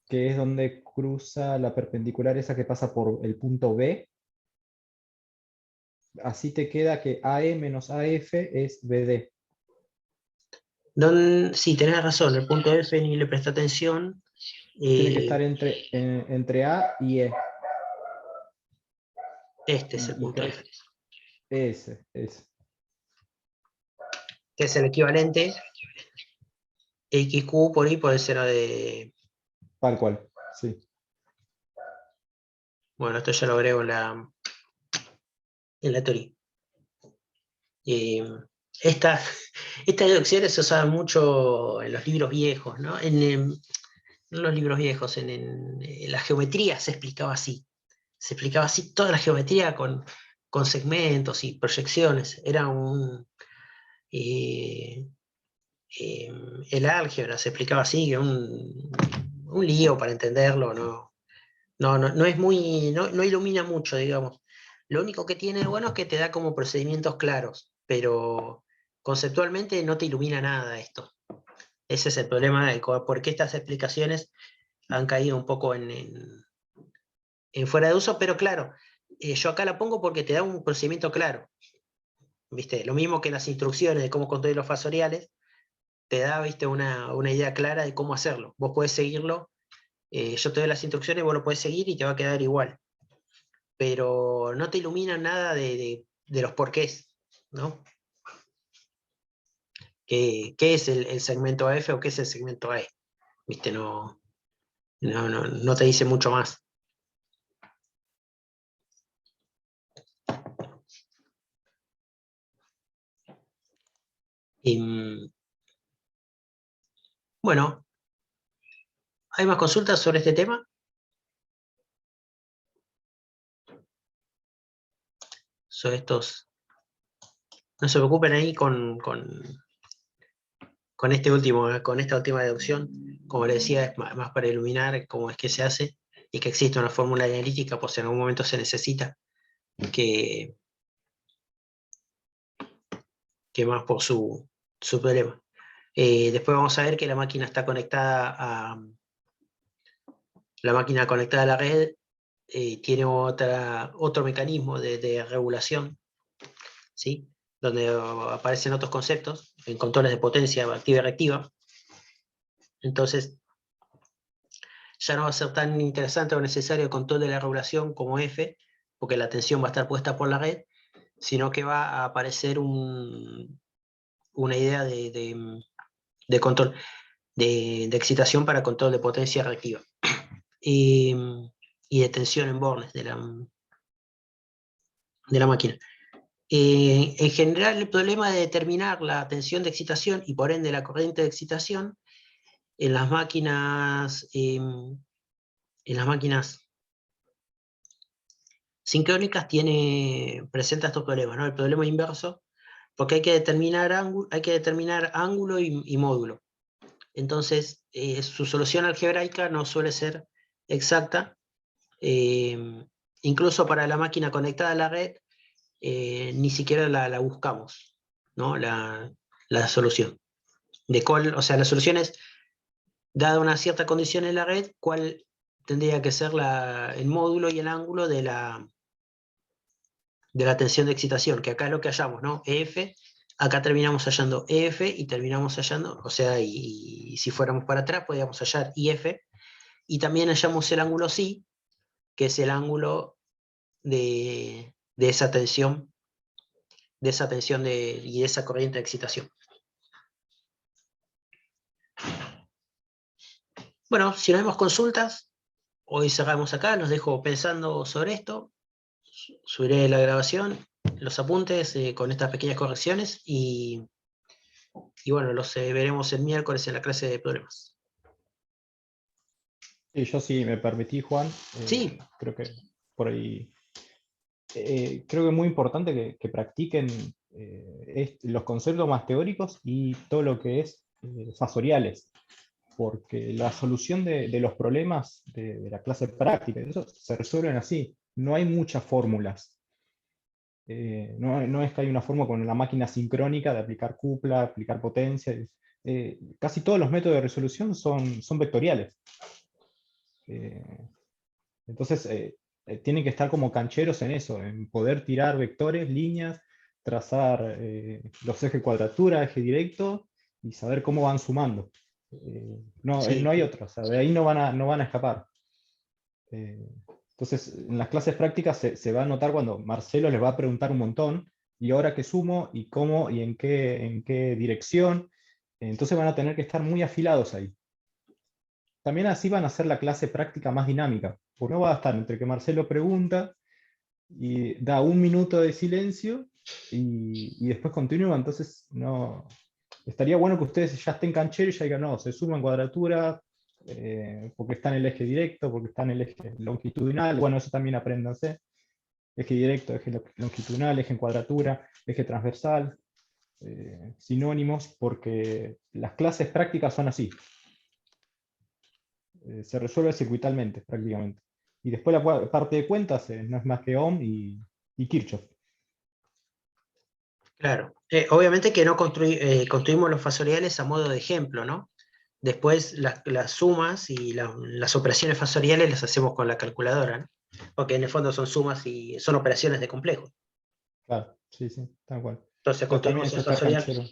que es donde cruza la perpendicular esa que pasa por el punto B. Así te queda que AE menos AF es BD. sí, tenés razón, el punto F ni le presta atención. Tiene que estar entre A y E. Este es el punto F. Ese. Que es el equivalente XQ por I por el seno de... Tal cual, sí. Bueno, esto ya lo agrego en la teoría. Estas deducciones se usaban mucho en los libros viejos, ¿no? los libros viejos, en la geometría se explicaba así. Se explicaba así toda la geometría con segmentos y proyecciones. Era el álgebra se explicaba así, un lío para entenderlo, no es muy, no ilumina mucho, digamos. Lo único que tiene de bueno es que te da como procedimientos claros, pero conceptualmente no te ilumina nada esto. Ese es el problema de por qué estas explicaciones han caído un poco en fuera de uso, pero claro, yo acá la pongo porque te da un procedimiento claro. ¿Viste? Lo mismo que las instrucciones de cómo construir los fasoriales, te da, ¿viste? Una idea clara de cómo hacerlo. Vos podés seguirlo, yo te doy las instrucciones, vos lo podés seguir y te va a quedar igual. Pero no te ilumina nada de los porqués, ¿no? ¿Qué es el segmento AF o qué es el segmento AE? ¿Viste? No te dice mucho más. Y, bueno, ¿hay más consultas sobre este tema? Sobre estos. No se preocupen ahí con esta última deducción. Como les decía, es más para iluminar cómo es que se hace y que existe una fórmula analítica, pues en algún momento se necesita que más por su problema. Después vamos a ver que la máquina está conectada a la red, tiene otro mecanismo de regulación, ¿sí? Donde aparecen otros conceptos, en controles de potencia activa y reactiva. Entonces, ya no va a ser tan interesante o necesario el control de la regulación como F, porque la atención va a estar puesta por la red, sino que va a aparecer una idea de control, de excitación para control de potencia reactiva. Y de tensión en bornes de la máquina. En general, el problema de determinar la tensión de excitación y por ende la corriente de excitación en las máquinas sincrónicas presenta estos problemas, ¿no? El problema inverso, porque hay que determinar ángulo y módulo. Entonces, su solución algebraica no suele ser exacta. Incluso para la máquina conectada a la red, ni siquiera la buscamos, ¿no? La solución. O sea, la solución es, dada una cierta condición en la red, cuál tendría que ser el módulo y el ángulo de la tensión de excitación, que acá es lo que hallamos, ¿no? EF, acá terminamos hallando EF y terminamos hallando, o sea, y si fuéramos para atrás podríamos hallar IF, y también hallamos el ángulo psi, que es el ángulo de esa tensión, y de esa corriente de excitación. Bueno, si no hay más consultas, hoy cerramos acá, los dejo pensando sobre esto, subiré la grabación, los apuntes con estas pequeñas correcciones y bueno, los veremos el miércoles en la clase de problemas. Sí, yo sí me permití, Juan. Sí. Creo que por ahí. Creo que es muy importante que practiquen los conceptos más teóricos y todo lo que es fasoriales, porque la solución de los problemas de la clase práctica, eso se resuelven así. No hay muchas fórmulas. No es que hay una fórmula con la máquina sincrónica de aplicar cupla, aplicar potencia. Casi todos los métodos de resolución son vectoriales. Entonces, tienen que estar como cancheros en eso, en poder tirar vectores, líneas, trazar los ejes cuadratura, eje directo, y saber cómo van sumando. Sí. No hay otra, o sea, de ahí no van a escapar. Entonces, en las clases prácticas se va a notar cuando Marcelo les va a preguntar un montón, y ahora qué sumo, y cómo, y en qué dirección. Entonces van a tener que estar muy afilados ahí. También así van a hacer la clase práctica más dinámica, porque no va a estar entre que Marcelo pregunta y da un minuto de silencio y después continúa. Entonces, no, estaría bueno que ustedes ya estén cancheros y ya digan, no, se suma en cuadratura, porque está en el eje directo, porque está en el eje longitudinal. Bueno, eso también apréndanse. Eje directo, eje longitudinal, eje en cuadratura, eje transversal, sinónimos, porque las clases prácticas son así. Se resuelve circuitalmente, prácticamente. Y después la parte de cuentas no es más que Ohm y Kirchhoff. Claro. Obviamente que no construimos los fasoriales a modo de ejemplo, ¿no? Después las sumas y las operaciones fasoriales las hacemos con la calculadora, ¿no? Porque en el fondo son sumas y son operaciones de complejos. Claro, sí, tal cual. Entonces También construimos eso el está fasorial. canchero.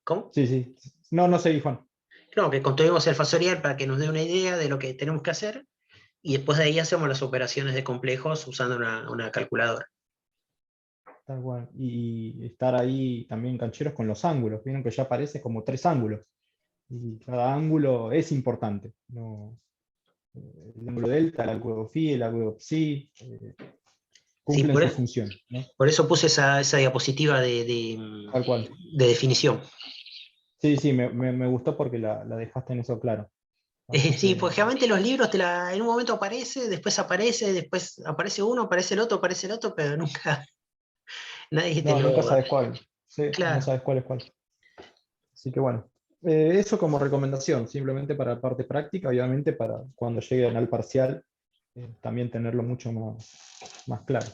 ¿Cómo? Sí. No seguí, Juan. No, que construimos el fasorial para que nos dé una idea de lo que tenemos que hacer y después de ahí hacemos las operaciones de complejos usando una calculadora. Tal cual. Y estar ahí también cancheros con los ángulos. Vieron que ya aparece como 3 ángulos. Y cada ángulo es importante. ¿No? El ángulo delta, el ángulo phi, el ángulo psi, Sí, cumplen su función, ¿no? por eso puse esa diapositiva Tal cual. de definición. Sí, me gustó porque la dejaste en eso claro. Así Sí, que, porque generalmente los libros en un momento después aparece uno, aparece el otro, pero nunca nadie te no, lo... nunca sabes cuál. Sí, no Claro. sabes cuál es cuál. Así que bueno. Eso como recomendación, simplemente para la parte práctica, obviamente para cuando lleguen al parcial, también tenerlo mucho más claro.